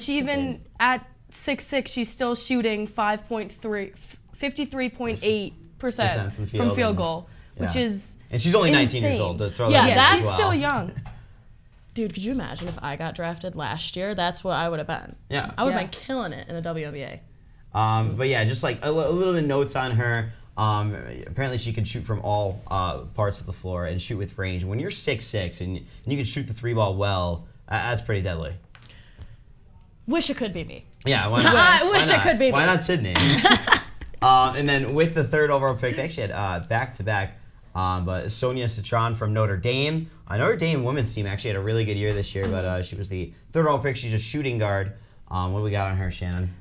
she even at 6'6", she's still shooting 53.8% from field goal, which is and she's only 19 insane. years old. To throw that in that's as well. still young. Dude, could you imagine if I got drafted last year? That's what I would have been. Yeah. I would have been killing it in the WNBA. But yeah, just a little bit of notes on her. Apparently she can shoot from all parts of the floor and shoot with range. When you're 6'6" and you can shoot the 3-ball well, that's pretty deadly. Wish it could be me. Yeah, why not? I wish it could be me. Why not Sydney? And then with the 3rd overall pick, they actually had back-to-back. But Sonia Citron from Notre Dame. Notre Dame women's team actually had a really good year this year, but she was the 3rd overall pick. She's a shooting guard. What do we got on her, Shannon?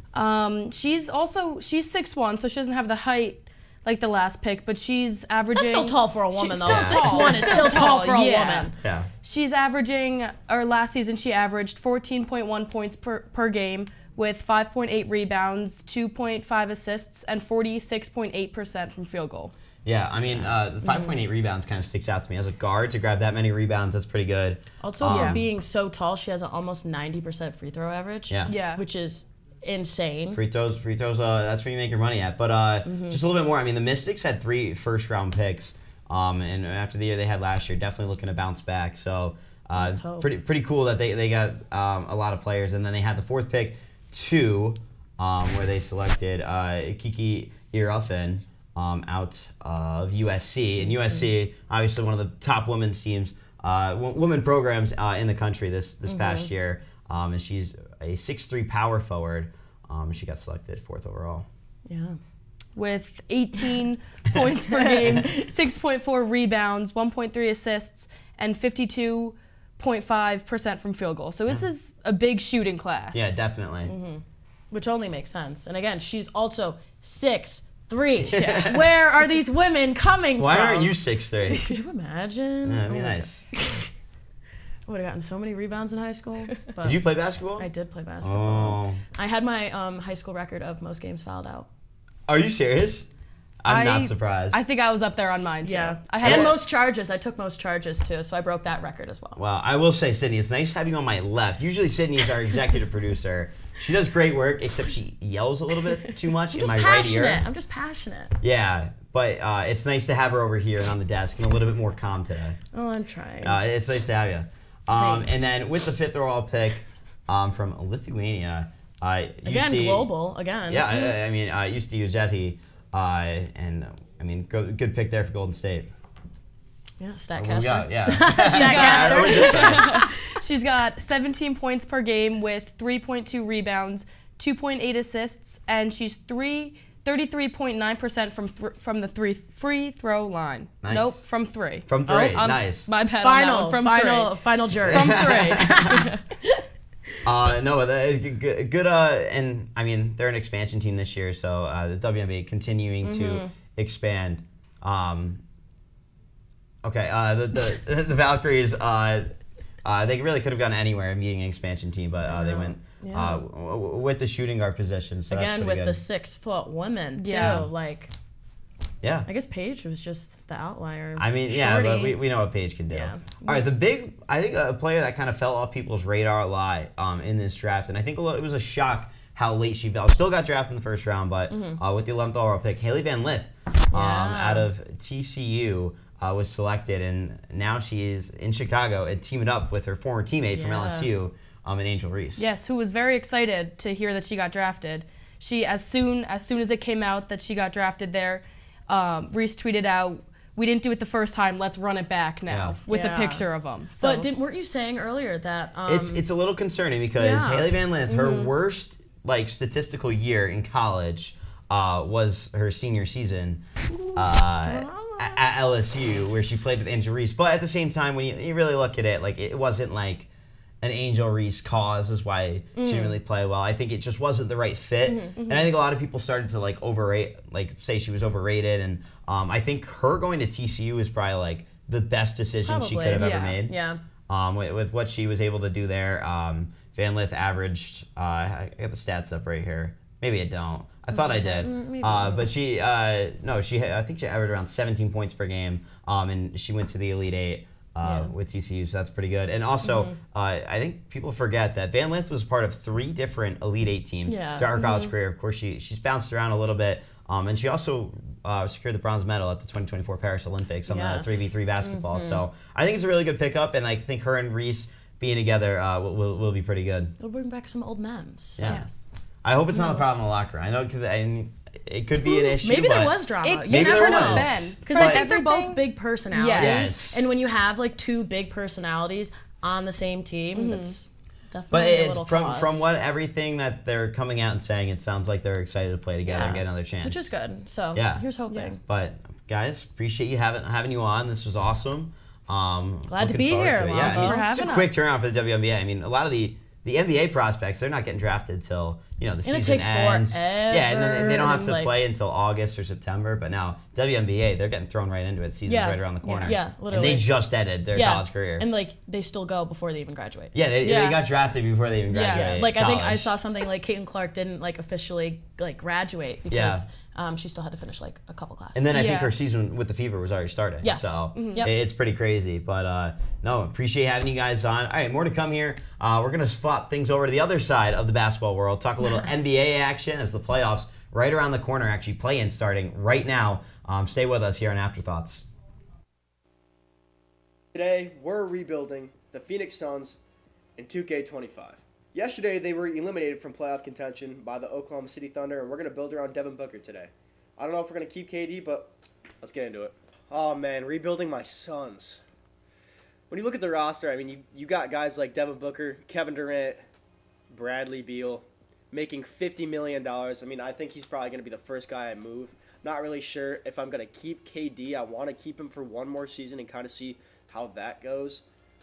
She's 6'1", so she doesn't have the height like the last pick, but she's averaging... That's still tall for a woman, though. Still 6'1" is still tall for a woman. Yeah. She's averaging, or last season she averaged 14.1 points per game with 5.8 rebounds, 2.5 assists, and 46.8% from field goal. Yeah, I mean, the 5.8 rebounds kind of sticks out to me. As a guard, to grab that many rebounds, that's pretty good. Also, for being so tall, she has an almost 90% free throw average. Yeah. Which is insane. Free throws, that's where you make your money at. But just a little bit more. I mean, the Mystics had 3 first-round picks, and after the year they had last year, definitely looking to bounce back. So pretty cool that they got a lot of players. And then they had the 4th pick, 2, where they selected Kiki Ierofen out of USC. And USC, obviously one of the top women's teams, women programs in the country this past year. And she's a 6'3" power forward. She got selected 4th overall. Yeah. With 18 points per game, 6.4 rebounds, 1.3 assists, and 52.5% from field goal. So this is a big shooting class. Yeah, definitely. Which only makes sense. And again, she's also 6'3". Yeah. Where are these women coming from? Why aren't you 6'3"? Dude, could you imagine? That'd be nice. I would have gotten so many rebounds in high school. But Did you play basketball? I did play basketball. Oh. I had my high school record of most games fouled out. Are you serious? I'm not surprised. I think I was up there on mine, too. Yeah. And most charges. I took most charges, too, so I broke that record as well. Well, I will say, Sydney, it's nice having you on my left. Usually Sydney is our executive producer. She does great work, except she yells a little bit too much in my right ear. I'm just passionate. Yeah, but it's nice to have her over here and on the desk and a little bit more calm today. Oh, I'm trying. It's nice to have you. And then with the 5th overall pick from Lithuania, again, global, again. Yeah, I mean, Justi Ujeti, and I mean, good pick there for Golden State. Yeah, What we got? Statcaster. Yeah. She's got 17 points per game with 3.2 rebounds, 2.8 assists, and she's 33.9% from the free throw line. Nice. Nope, from three. From three, nice. My bad on that one. From Final jury. From three. No, good. And I mean, they're an expansion team this year, so the WNBA continuing to expand. Okay, the Valkyries, they really could have gone anywhere in being an expansion team, but they went with the shooting guard position. So Again, that's with good. the 6-foot women too. Yeah. Yeah. I guess Paige was just the outlier. I mean, Shorty. but we know what Paige can do. Yeah. All right, I think a player that kind of fell off people's radar a lot in this draft, and I think it was a shock how late she fell. Still got drafted in the first round, but with the 11th overall pick, Haley Van Lith out of TCU was selected, and now she is in Chicago and teaming up with her former teammate from LSU, and Angel Reese. Yes, who was very excited to hear that she got drafted. She, as soon as it came out that she got drafted there, Reese tweeted out, "We didn't do it the first time. Let's run it back now," with a picture of them. So. But weren't you saying earlier that it's a little concerning because Haley Van Lith, her worst statistical year in college was her senior season at LSU, where she played with Angel Reese. But at the same time, when you really look at it, it wasn't like an Angel Reese cause is why she didn't really play well. I think it just wasn't the right fit, and I think a lot of people started to overrate, say she was overrated, and I think her going to TCU is probably the best decision she could have ever made. Yeah. With what she was able to do there, Van Lith averaged. I got the stats up right here. Maybe I don't. I thought I did. But she, I think she averaged around 17 points per game, and she went to the Elite Eight. With TCU, so that's pretty good. And also, I think people forget that Van Lith was part of 3 different Elite Eight teams throughout her college career. Of course, she's bounced around a little bit, and she also secured the bronze medal at the 2024 Paris Olympics on the 3v3 basketball. So I think it's a really good pickup, and I think her and Reese being together will be pretty good. It'll bring back some old memes. Yeah. Yes. I hope it's not a problem in the locker room. I know it could be an issue. Maybe there but was drama. You never know. Because I think they're both big personalities. Yes. And when you have 2 big personalities on the same team, that's definitely a little cause. From everything that they're coming out and saying, it sounds like they're excited to play together and get another chance. Which is good. So here's hoping. Yeah. But guys, appreciate you having you on. This was awesome. Glad to be here. It's a quick turnaround for the WNBA. I mean, a lot of the NBA prospects, they're not getting drafted till the season it takes ends. Forever, yeah, and then they don't have to play until August or September. But now WNBA, they're getting thrown right into it. Season's right around the corner. Yeah, literally. And they just ended their college career. And they still go before they even graduate. Yeah, they got drafted before they even graduated. I think I saw something Caitlin Clark didn't officially graduate because she still had to finish a couple classes. And then I think her season with the Fever was already started. Yes. So it's pretty crazy. But no, appreciate having you guys on. All right, more to come here. We're going to flop things over to the other side of the basketball world. Talk a little NBA action as the playoffs right around the corner, actually play-in starting right now. Stay with us here on Afterthoughts. Today, we're rebuilding the Phoenix Suns in 2K25. Yesterday, they were eliminated from playoff contention by the Oklahoma City Thunder, and we're going to build around Devin Booker today. I don't know if we're going to keep KD, but let's get into it. Oh, man, rebuilding my Suns. When you look at the roster, I mean, you got guys like Devin Booker, Kevin Durant, Bradley Beal, making $50 million. I mean, I think he's probably going to be the first guy I move. Not really sure if I'm going to keep KD. I want to keep him for one more season and kind of see how that goes.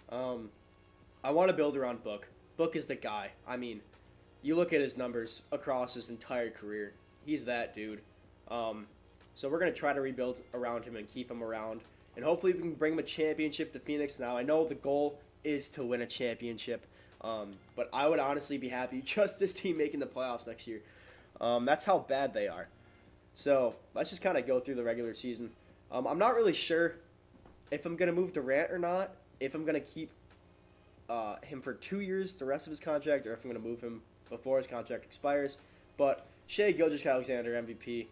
I want to build around Book. Book is the guy. I mean, you look at his numbers across his entire career. He's that dude. So we're going to try to rebuild around him and keep him around. And hopefully we can bring him a championship to Phoenix. Now, I know the goal is to win a championship. But I would honestly be happy just this team making the playoffs next year. That's how bad they are. So let's just kind of go through the regular season. I'm not really sure if I'm going to move Durant or not. If I'm going to keep him for 2 years, the rest of his contract, or if I'm going to move him before his contract expires. But Shai Gilgeous-Alexander, MVP,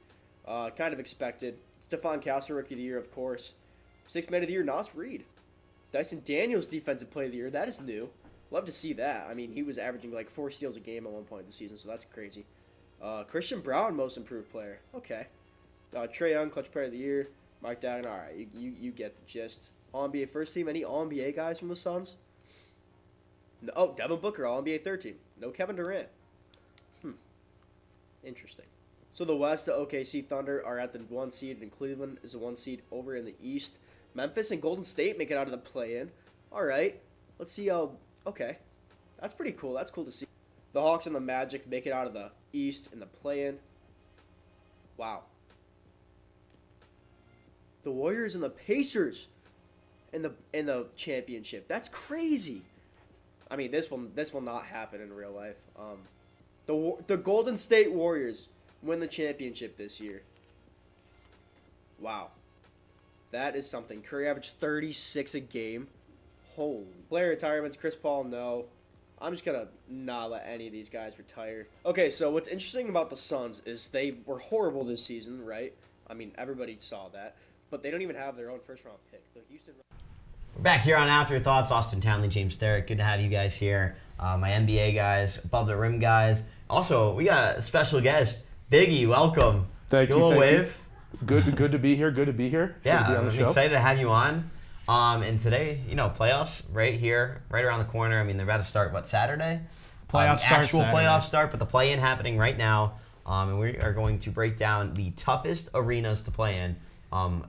kind of expected. Stephon Castle, Rookie of the Year, of course. Sixth Man of the Year, Nas Reed. Dyson Daniels, Defensive Player of the Year. That is new. Love to see that. I mean, he was averaging 4 steals a game at one point in the season, so that's crazy. Christian Brown, Most Improved Player. Okay. Trae Young, Clutch Player of the Year. Mark Down. All right, you get the gist. All-NBA first team. Any All-NBA guys from the Suns? No, oh, Devin Booker, All-NBA third team. No Kevin Durant. Interesting. So the West, the OKC Thunder are at the 1 seed, and Cleveland is the 1 seed over in the East. Memphis and Golden State make it out of the play-in. All right. Let's see how... Okay. That's pretty cool. That's cool to see. The Hawks and the Magic make it out of the East in the play-in. Wow. The Warriors and the Pacers in the championship. That's crazy. I mean, this will not happen in real life. The Golden State Warriors win the championship this year. Wow. That is something. Curry averaged 36 a game. Holy. Player retirements, Chris Paul, no. I'm just going to not let any of these guys retire. Okay, so what's interesting about the Suns is they were horrible this season, right? I mean, everybody saw that. But they don't even have their own first-round pick. The Houston... We're back here on Afterthoughts. Austin Townley, James Sterrick. Good to have you guys here. My NBA guys, Above the Rim guys. Also, we got a special guest, Biggie. Welcome. Thank you. Give a little wave. Good to be here. Good to be here. Yeah, I'm excited to have you on. And today, playoffs right here, right around the corner. I mean, they're about to start, Saturday? Playoffs start actual Saturday. Playoffs start, but the play-in happening right now. And we are going to break down the toughest arenas to play in.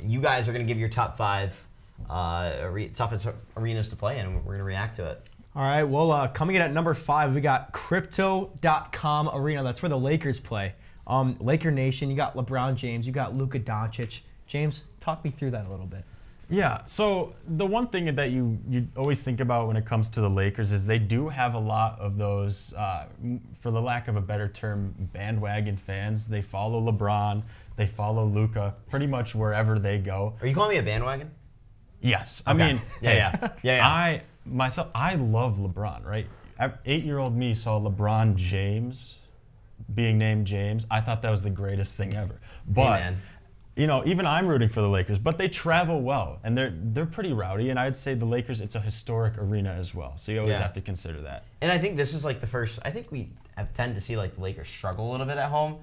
You guys are going to give your top 5 toughest arenas to play in, and we're going to react to it. All right, well, coming in at number 5, we got Crypto.com Arena. That's where the Lakers play. Laker Nation, you got LeBron James, you got Luka Doncic. James, talk me through that a little bit. Yeah, so the one thing that you always think about when it comes to the Lakers is they do have a lot of those, for the lack of a better term, bandwagon fans. They follow LeBron, they follow Luka, pretty much wherever they go. Are you calling me a bandwagon? Yes. Okay. I mean, yeah. I love LeBron, right? 8-year-old me saw LeBron James being named James. I thought that was the greatest thing ever. But, even I'm rooting for the Lakers, but they travel well, and they're pretty rowdy, and I'd say the Lakers, it's a historic arena as well, so you always have to consider that. And I think this is like the first, I think we tend to see like the Lakers struggle a little bit at home.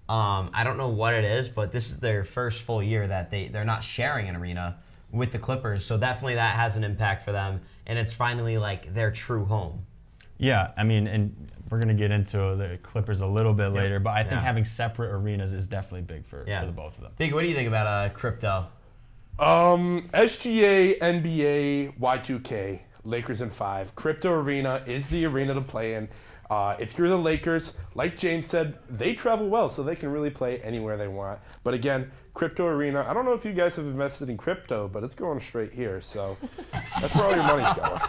I don't know what it is, but this is their first full year that they're not sharing an arena with the Clippers, so definitely that has an impact for them, and it's finally like their true home. Yeah, I mean, and we're going to get into the Clippers a little bit later, but I think having separate arenas is definitely big for the both of them. Big, what do you think about Crypto? SGA, NBA, Y2K, Lakers in 5. Crypto Arena is the arena to play in. If you're the Lakers, like James said, they travel well, so they can really play anywhere they want. But again, Crypto Arena, I don't know if you guys have invested in crypto, but it's going straight here, so that's where all your money's going.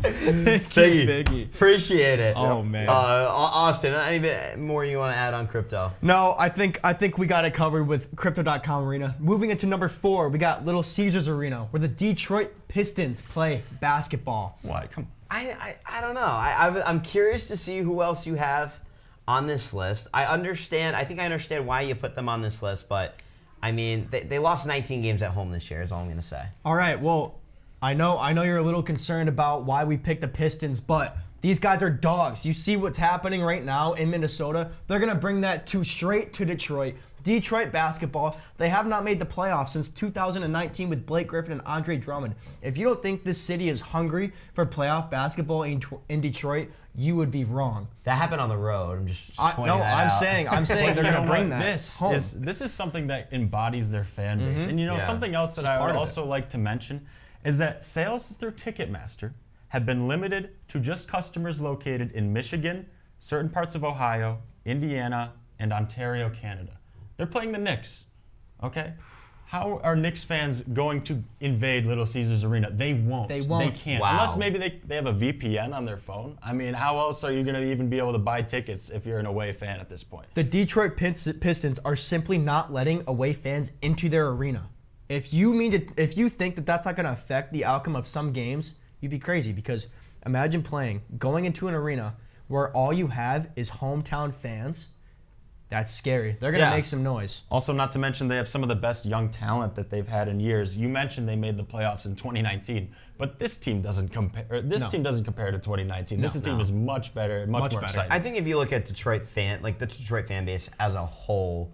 Biggie. Appreciate it. Oh, man. Austin, any bit more you want to add on Crypto? No, I think we got it covered with Crypto.com Arena. Moving into number 4, we got Little Caesars Arena, where the Detroit Pistons play basketball. Why? Come on. I don't know. I'm curious to see who else you have on this list. I think I understand why you put them on this list, but I mean, they lost 19 games at home this year is all I'm going to say. All right, well, I know you're a little concerned about why we picked the Pistons, but these guys are dogs. You see what's happening right now in Minnesota. They're going to bring that straight to Detroit. Detroit basketball, they have not made the playoffs since 2019 with Blake Griffin and Andre Drummond. If you don't think this city is hungry for playoff basketball in Detroit, you would be wrong. That happened on the road. I'm just pointing that out. I'm saying they're going to bring that home. This is something that embodies their fan base. And something else that I would also like to mention is that sales through Ticketmaster have been limited to just customers located in Michigan, certain parts of Ohio, Indiana, and Ontario, Canada. They're playing the Knicks, okay? How are Knicks fans going to invade Little Caesars Arena? They won't. They can't. Wow. Unless maybe they have a VPN on their phone. I mean, how else are you going to even be able to buy tickets if you're an away fan at this point? The Detroit Pistons are simply not letting away fans into their arena. If you think that that's not going to affect the outcome of some games, you'd be crazy, because imagine going into an arena where all you have is hometown fans. That's scary. They're going to make some noise. Also, not to mention, they have some of the best young talent that they've had in years. You mentioned they made the playoffs in 2019, but this team doesn't compare. Team doesn't compare to 2019. This team is much better, much more exciting. I think if you look at the Detroit fan base as a whole,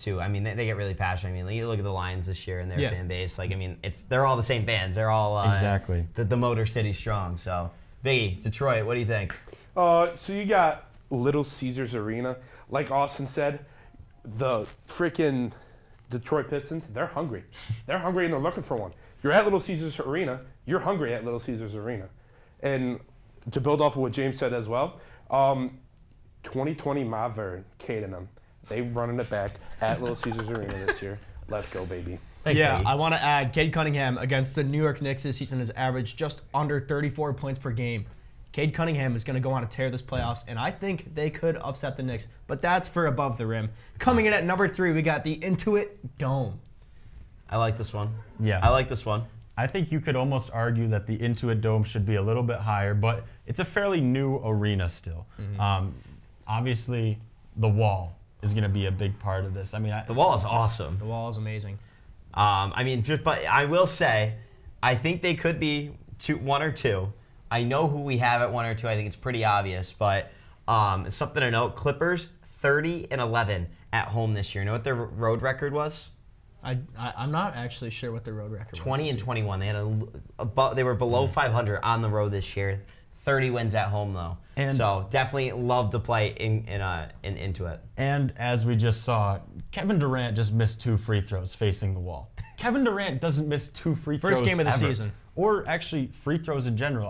too. I mean, they get really passionate. I mean, you look at the Lions this year and their Yeah. fan base. Like, I mean, they're all the same fans. They're all Exactly. the Motor City strong. So, Biggie, Detroit, what do you think? So you got Little Caesars Arena. Like Austin said, the freaking Detroit Pistons, they're hungry. They're hungry and they're looking for one. You're at Little Caesars Arena. You're hungry at Little Caesars Arena. And to build off of what James said as well, 2020 Maver, Cade and them, they running it back at Little Caesars Arena this year. Let's go, baby. Thanks, yeah, Biggie. I want to add Cade Cunningham against the New York Knicks this season has averaged just under 34 points per game. Cade Cunningham is going to go on a tear this playoffs, and I think they could upset the Knicks, but that's for above the rim. Coming in at number 3, we got the Intuit Dome. I like this one. Yeah. I like this one. I think you could almost argue that the Intuit Dome should be a little bit higher, but it's a fairly new arena still. Obviously, the wall is going to be a big part of this. I mean, The wall is awesome. The wall is amazing. I mean, but I will say, I think they could be 1 or 2. I know who we have at 1 or 2. I think it's pretty obvious, but something to note: Clippers 30-11 at home this year. You know what their road record was? I'm not actually sure what their road record was. 20 and 21. They had they were below 500 on the road this year. 30 wins at home though. And so definitely love to play into it. And as we just saw, Kevin Durant just missed 2 free throws facing the wall. Kevin Durant doesn't miss 2 free throws First game of the ever. season. Or actually free throws in general.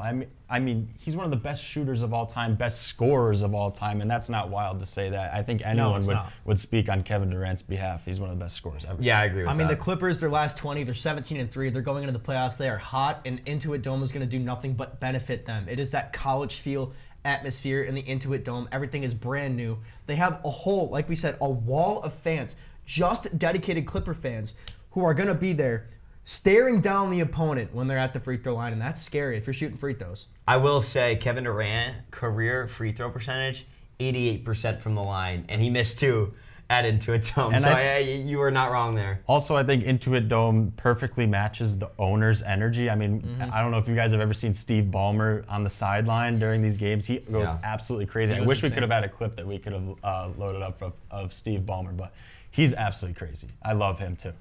I mean, he's one of the best shooters of all time, best scorers of all time, and that's not wild to say that. I think anyone would speak on Kevin Durant's behalf. He's one of the best scorers ever. Yeah, I agree with that. I mean, the Clippers, their last 20, they're 17-3. They're going into the playoffs. They are hot, and Intuit Dome is going to do nothing but benefit them. It is that college feel atmosphere in the Intuit Dome. Everything is brand new. They have a whole, like we said, a wall of fans, just dedicated Clipper fans who are going to be there staring down the opponent when they're at the free throw line, and that's scary if you're shooting free throws. I will say Kevin Durant, career free throw percentage, 88% from the line, and he missed 2 at Intuit Dome. And so you were not wrong there. Also, I think Intuit Dome perfectly matches the owner's energy. I mean, I don't know if you guys have ever seen Steve Ballmer on the sideline during these games. He goes absolutely crazy. I wish we could have had a clip that we could have loaded up of Steve Ballmer, but he's absolutely crazy. I love him too.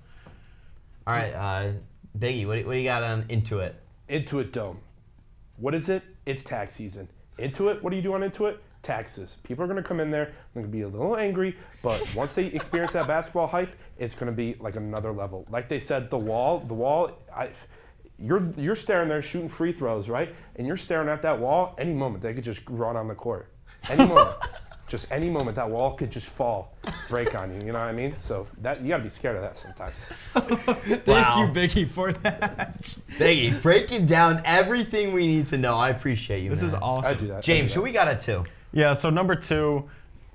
All right, Biggie, what do you got on Intuit? Intuit Dome. What is it? It's tax season. Intuit, what do you do on Intuit? Taxes. People are going to come in there, they're going to be a little angry, but once they experience that basketball hype, it's going to be like another level. Like they said, the wall, you're staring there shooting free throws, right? And you're staring at that wall, any moment they could just run on the court. Any moment. Just any moment, that wall could just fall, break on you. You know what I mean? So that you gotta be scared of that sometimes. Thank you, Biggie, for that. Biggie, breaking down everything we need to know. I appreciate you. This is awesome. I do that. James, who we got at 2? Yeah, so number 2,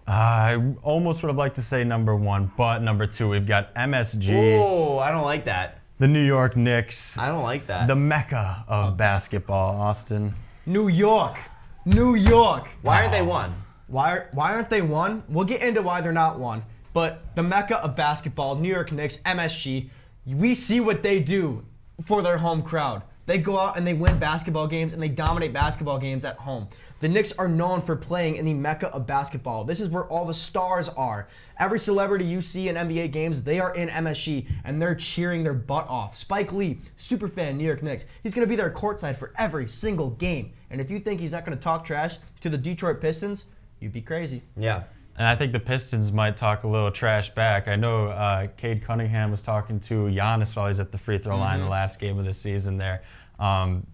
I almost would have liked to say number 1, but number 2, we've got MSG. Oh, I don't like that. The New York Knicks. I don't like that. The mecca of basketball, Austin. New York. Why aren't they one? Why aren't they one? We'll get into why they're not one. But the mecca of basketball, New York Knicks, MSG, we see what they do for their home crowd. They go out and they win basketball games and they dominate basketball games at home. The Knicks are known for playing in the mecca of basketball. This is where all the stars are. Every celebrity you see in NBA games, they are in MSG and they're cheering their butt off. Spike Lee, super fan, New York Knicks. He's going to be there courtside for every single game. And if you think he's not going to talk trash to the Detroit Pistons, you'd be crazy. Yeah. And I think the Pistons might talk a little trash back. I know Cade Cunningham was talking to Giannis while he's at the free throw line the last game of the season there. And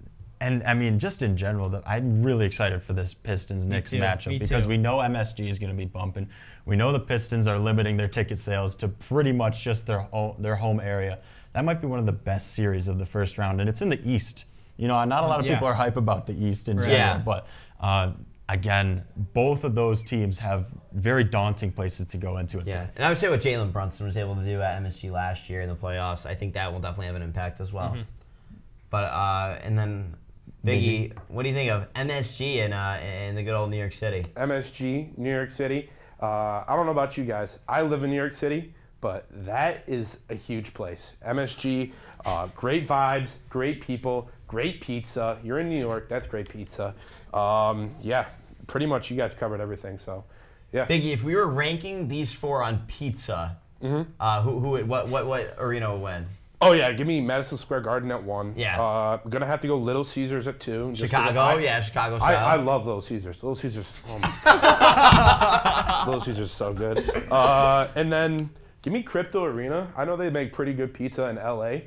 I mean, just in general, I'm really excited for this Pistons-Knicks matchup because we know MSG is going to be bumping. We know the Pistons are limiting their ticket sales to pretty much just their home area. That might be one of the best series of the first round, and it's in the East. You know, not a lot of people are hype about the East in general, but again, both of those teams have very daunting places to go into it. Yeah, and I would say what Jalen Brunson was able to do at MSG last year in the playoffs, I think that will definitely have an impact as well. But and then Biggie, what do you think of MSG in the good old New York City? MSG, New York City. I don't know about you guys. I live in New York City, but that is a huge place. MSG, great vibes, great people, great pizza. You're in New York, that's great pizza. Yeah, pretty much you guys covered everything. So Yeah. Biggie, if we were ranking these 4 on pizza, what arena would win? Oh yeah, give me Madison Square Garden at 1. Yeah. I'm gonna have to go Little Caesars at 2. Chicago, Chicago style. I love Little Caesars. Little Caesars, oh my Little Caesars is so good. And then give me Crypto Arena. I know they make pretty good pizza in LA.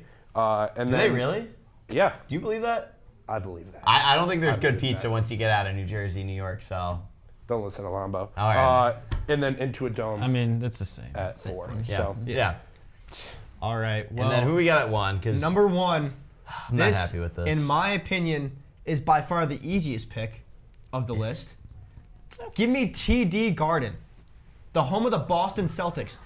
Do they really? Yeah. Do you believe that? I believe that. I don't think there's good pizza once you get out of New Jersey, New York. So don't listen to Lambo. All right. And then Into a Dome. I mean, it's the same. At 4. Yeah. So Yeah. All right. Well, And then who we got at 1? Because number 1, I'm not happy with this. in my opinion, is by far the easiest pick of the list. Give me TD Garden, the home of the Boston Celtics.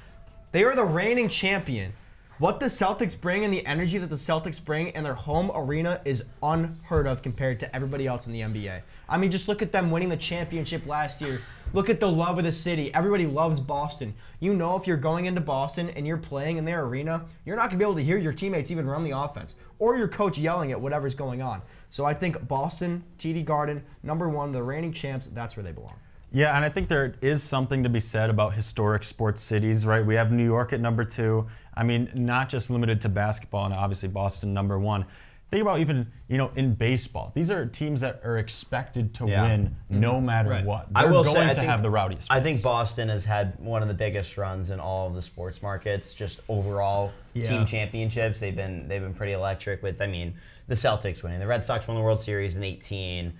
They are the reigning champion. What the Celtics bring and the energy that the Celtics bring in their home arena is unheard of compared to everybody else in the NBA. I mean, just look at them winning the championship last year. Look at the love of the city. Everybody loves Boston. You know, if you're going into Boston and you're playing in their arena, you're not going to be able to hear your teammates even run the offense or your coach yelling at whatever's going on. So I think Boston, TD Garden, number 1, the reigning champs, that's where they belong. Yeah, and I think there is something to be said about historic sports cities, right? We have New York at number 2. I mean, not just limited to basketball, and obviously Boston number 1. Think about even, in baseball. These are teams that are expected to win no matter what. They're going to have the rowdiest. I think Boston has had one of the biggest runs in all of the sports markets, just overall team championships. They've been pretty electric with, the Celtics winning. The Red Sox won the World Series in 2018.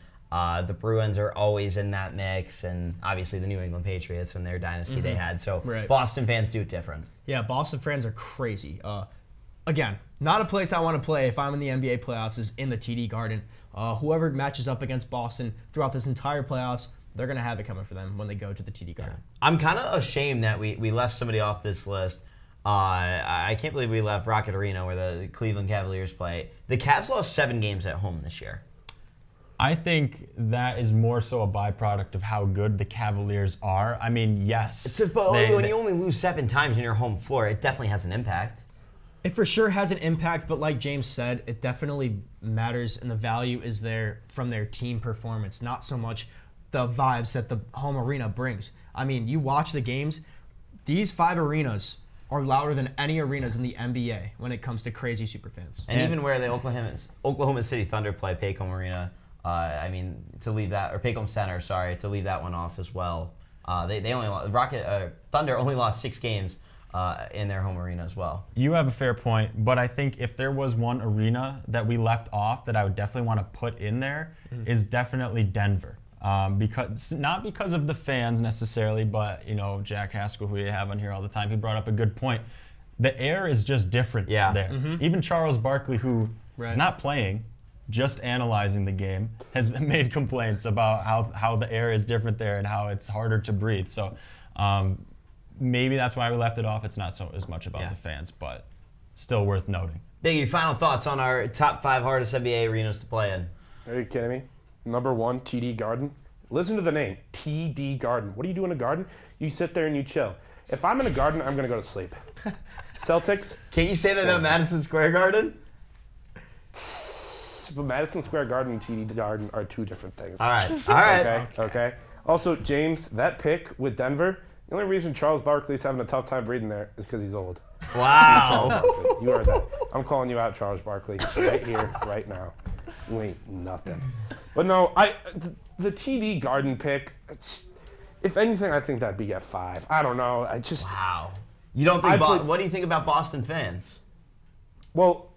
The Bruins are always in that mix, and obviously the New England Patriots and their dynasty they had. So Boston fans do it different. Yeah, Boston fans are crazy. Again, not a place I want to play if I'm in the NBA playoffs is in the TD Garden. Whoever matches up against Boston throughout this entire playoffs, they're going to have it coming for them when they go to the TD Garden. I'm kind of ashamed that we left somebody off this list. I can't believe we left Rocket Arena where the Cleveland Cavaliers play. The Cavs lost 7 games at home this year. I think that is more so a byproduct of how good the Cavaliers are. I mean, yes. But when you only lose 7 times in your home floor, it definitely has an impact. It for sure has an impact, but like James said, it definitely matters, and the value is there from their team performance, not so much the vibes that the home arena brings. I mean, you watch the games, these 5 arenas are louder than any arenas in the NBA when it comes to crazy superfans. And even where the Oklahoma City Thunder play, Paycom Arena, to leave that, or Paycom Center, to leave that one off as well. They only Thunder only lost 6 games in their home arena as well. You have a fair point, but I think if there was one arena that we left off that I would definitely want to put in there is definitely Denver. Not because of the fans necessarily, but Jack Haskell, who we have on here all the time, he brought up a good point. The air is just different there. Even Charles Barkley, who is not playing, just analyzing the game, has made complaints about how the air is different there and how it's harder to breathe. So maybe that's why we left it off. It's not so as much about the fans, but still worth noting. Biggie, final thoughts on our top 5 hardest NBA arenas to play in? Are you kidding me? Number 1, TD Garden. Listen to the name, TD Garden. What do you do in a garden? You sit there and you chill. If I'm in a garden, I'm going to go to sleep. Celtics. Can't you say that about Madison Square Garden? But Madison Square Garden and TD Garden are 2 different things. All right. Okay. Also, James, that pick with Denver, the only reason Charles Barkley's having a tough time breathing there is because he's old. Wow. You are that. I'm calling you out, Charles Barkley, right here, right now. You ain't nothing. But no, the TD Garden pick, if anything, I think that'd be at 5. I don't know. Wow. You don't think what do you think about Boston fans? Well,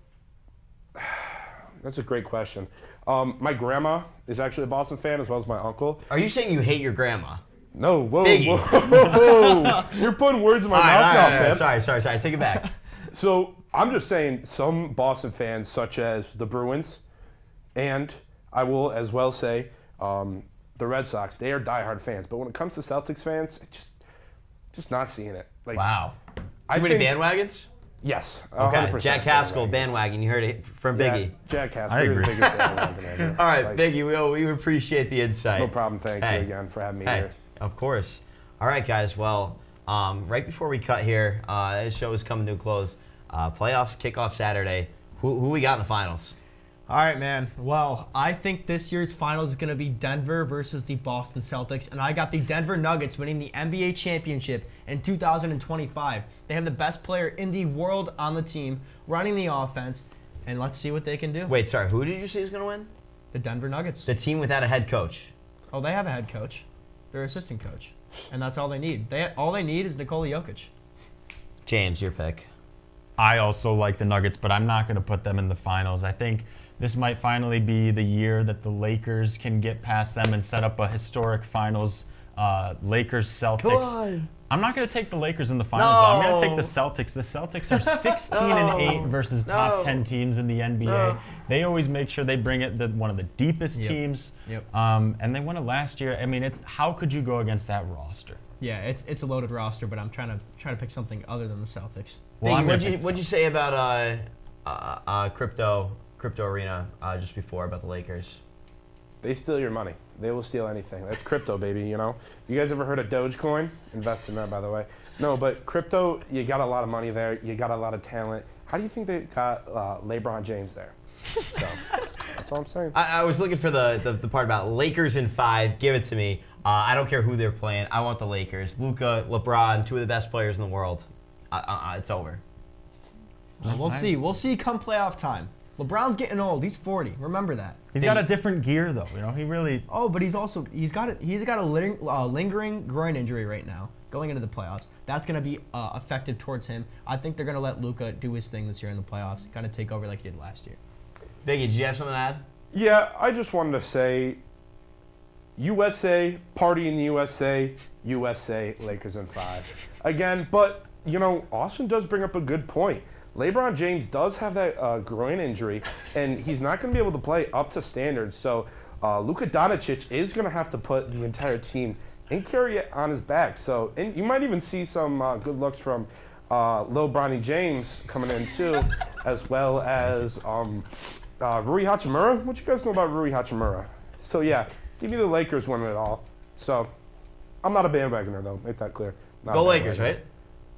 that's a great question. My grandma is actually a Boston fan as well as my uncle. Are you saying you hate your grandma? No, whoa. You're putting words in my mouth now, man. Sorry. Take it back. So I'm just saying some Boston fans, such as the Bruins, and I will as well say the Red Sox, they are diehard fans. But when it comes to Celtics fans, just not seeing it. Wow. Too many bandwagons? Yes. Okay. Jack Haskell, bandwagon. You heard it from Biggie. Yeah, Jack Haskell. I agree. The biggest bandwagon ever. All right, Biggie, we appreciate the insight. No problem. Thank you again for having me here. Of course. All right, guys. Well, right before we cut here, this show is coming to a close. Playoffs kick off Saturday. Who we got in the finals? All right, man. Well, I think this year's finals is going to be Denver versus the Boston Celtics, and I got the Denver Nuggets winning the NBA championship in 2025. They have the best player in the world on the team, running the offense, and let's see what they can do. Wait, sorry, who did you say is going to win? The Denver Nuggets. The team without a head coach. Oh, they have a head coach. They're assistant coach, and that's all they need. All they need is Nikola Jokic. James, your pick. I also like the Nuggets, but I'm not going to put them in the finals. I think this might finally be the year that the Lakers can get past them and set up a historic finals. Lakers-Celtics. I'm not going to take the Lakers in the finals, though. I'm going to take the Celtics. The Celtics are 16-8 versus top 10 teams in the NBA. They always make sure they bring it one of the deepest teams. Yep. And they won it last year. I mean, how could you go against that roster? Yeah, it's a loaded roster, but I'm trying to pick something other than the Celtics. Well, what'd you say about Crypto Arena just before about the Lakers? They steal your money. They will steal anything. That's crypto, baby, you know? You guys ever heard of Dogecoin? Invest in that, by the way. No, but crypto, you got a lot of money there. You got a lot of talent. How do you think they got LeBron James there? So, that's all I'm saying. I was looking for the part about Lakers in 5. Give it to me. I don't care who they're playing. I want the Lakers. Luka, LeBron, 2 of the best players in the world. It's over. We'll see. We'll see come playoff time. LeBron's getting old. He's 40. Remember that. He's got a different gear, though. You know, he really. Oh, but he's got a lingering groin injury right now going into the playoffs. That's going to be effective towards him. I think they're going to let Luka do his thing this year in the playoffs, kind of take over like he did last year. Biggie, did you have something to add? Yeah, I just wanted to say, USA, party in the USA, USA, Lakers in 5. Again, but, you know, Austin does bring up a good point. LeBron James does have that groin injury, and he's not going to be able to play up to standards. So Luka Doncic is going to have to put the entire team and carry it on his back. So and you might even see some good looks from Lil Bronny James coming in too, as well as Rui Hachimura. What you guys know about Rui Hachimura? So yeah, give me the Lakers winning it all. So I'm not a bandwagoner though. Make that clear. Go Lakers, right?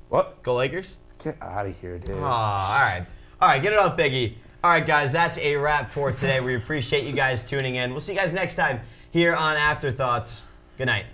What? Go Lakers? Get out of here, dude. Oh, all right. All right, get it up, Biggie. All right, guys, that's a wrap for today. We appreciate you guys tuning in. We'll see you guys next time here on Afterthoughts. Good night.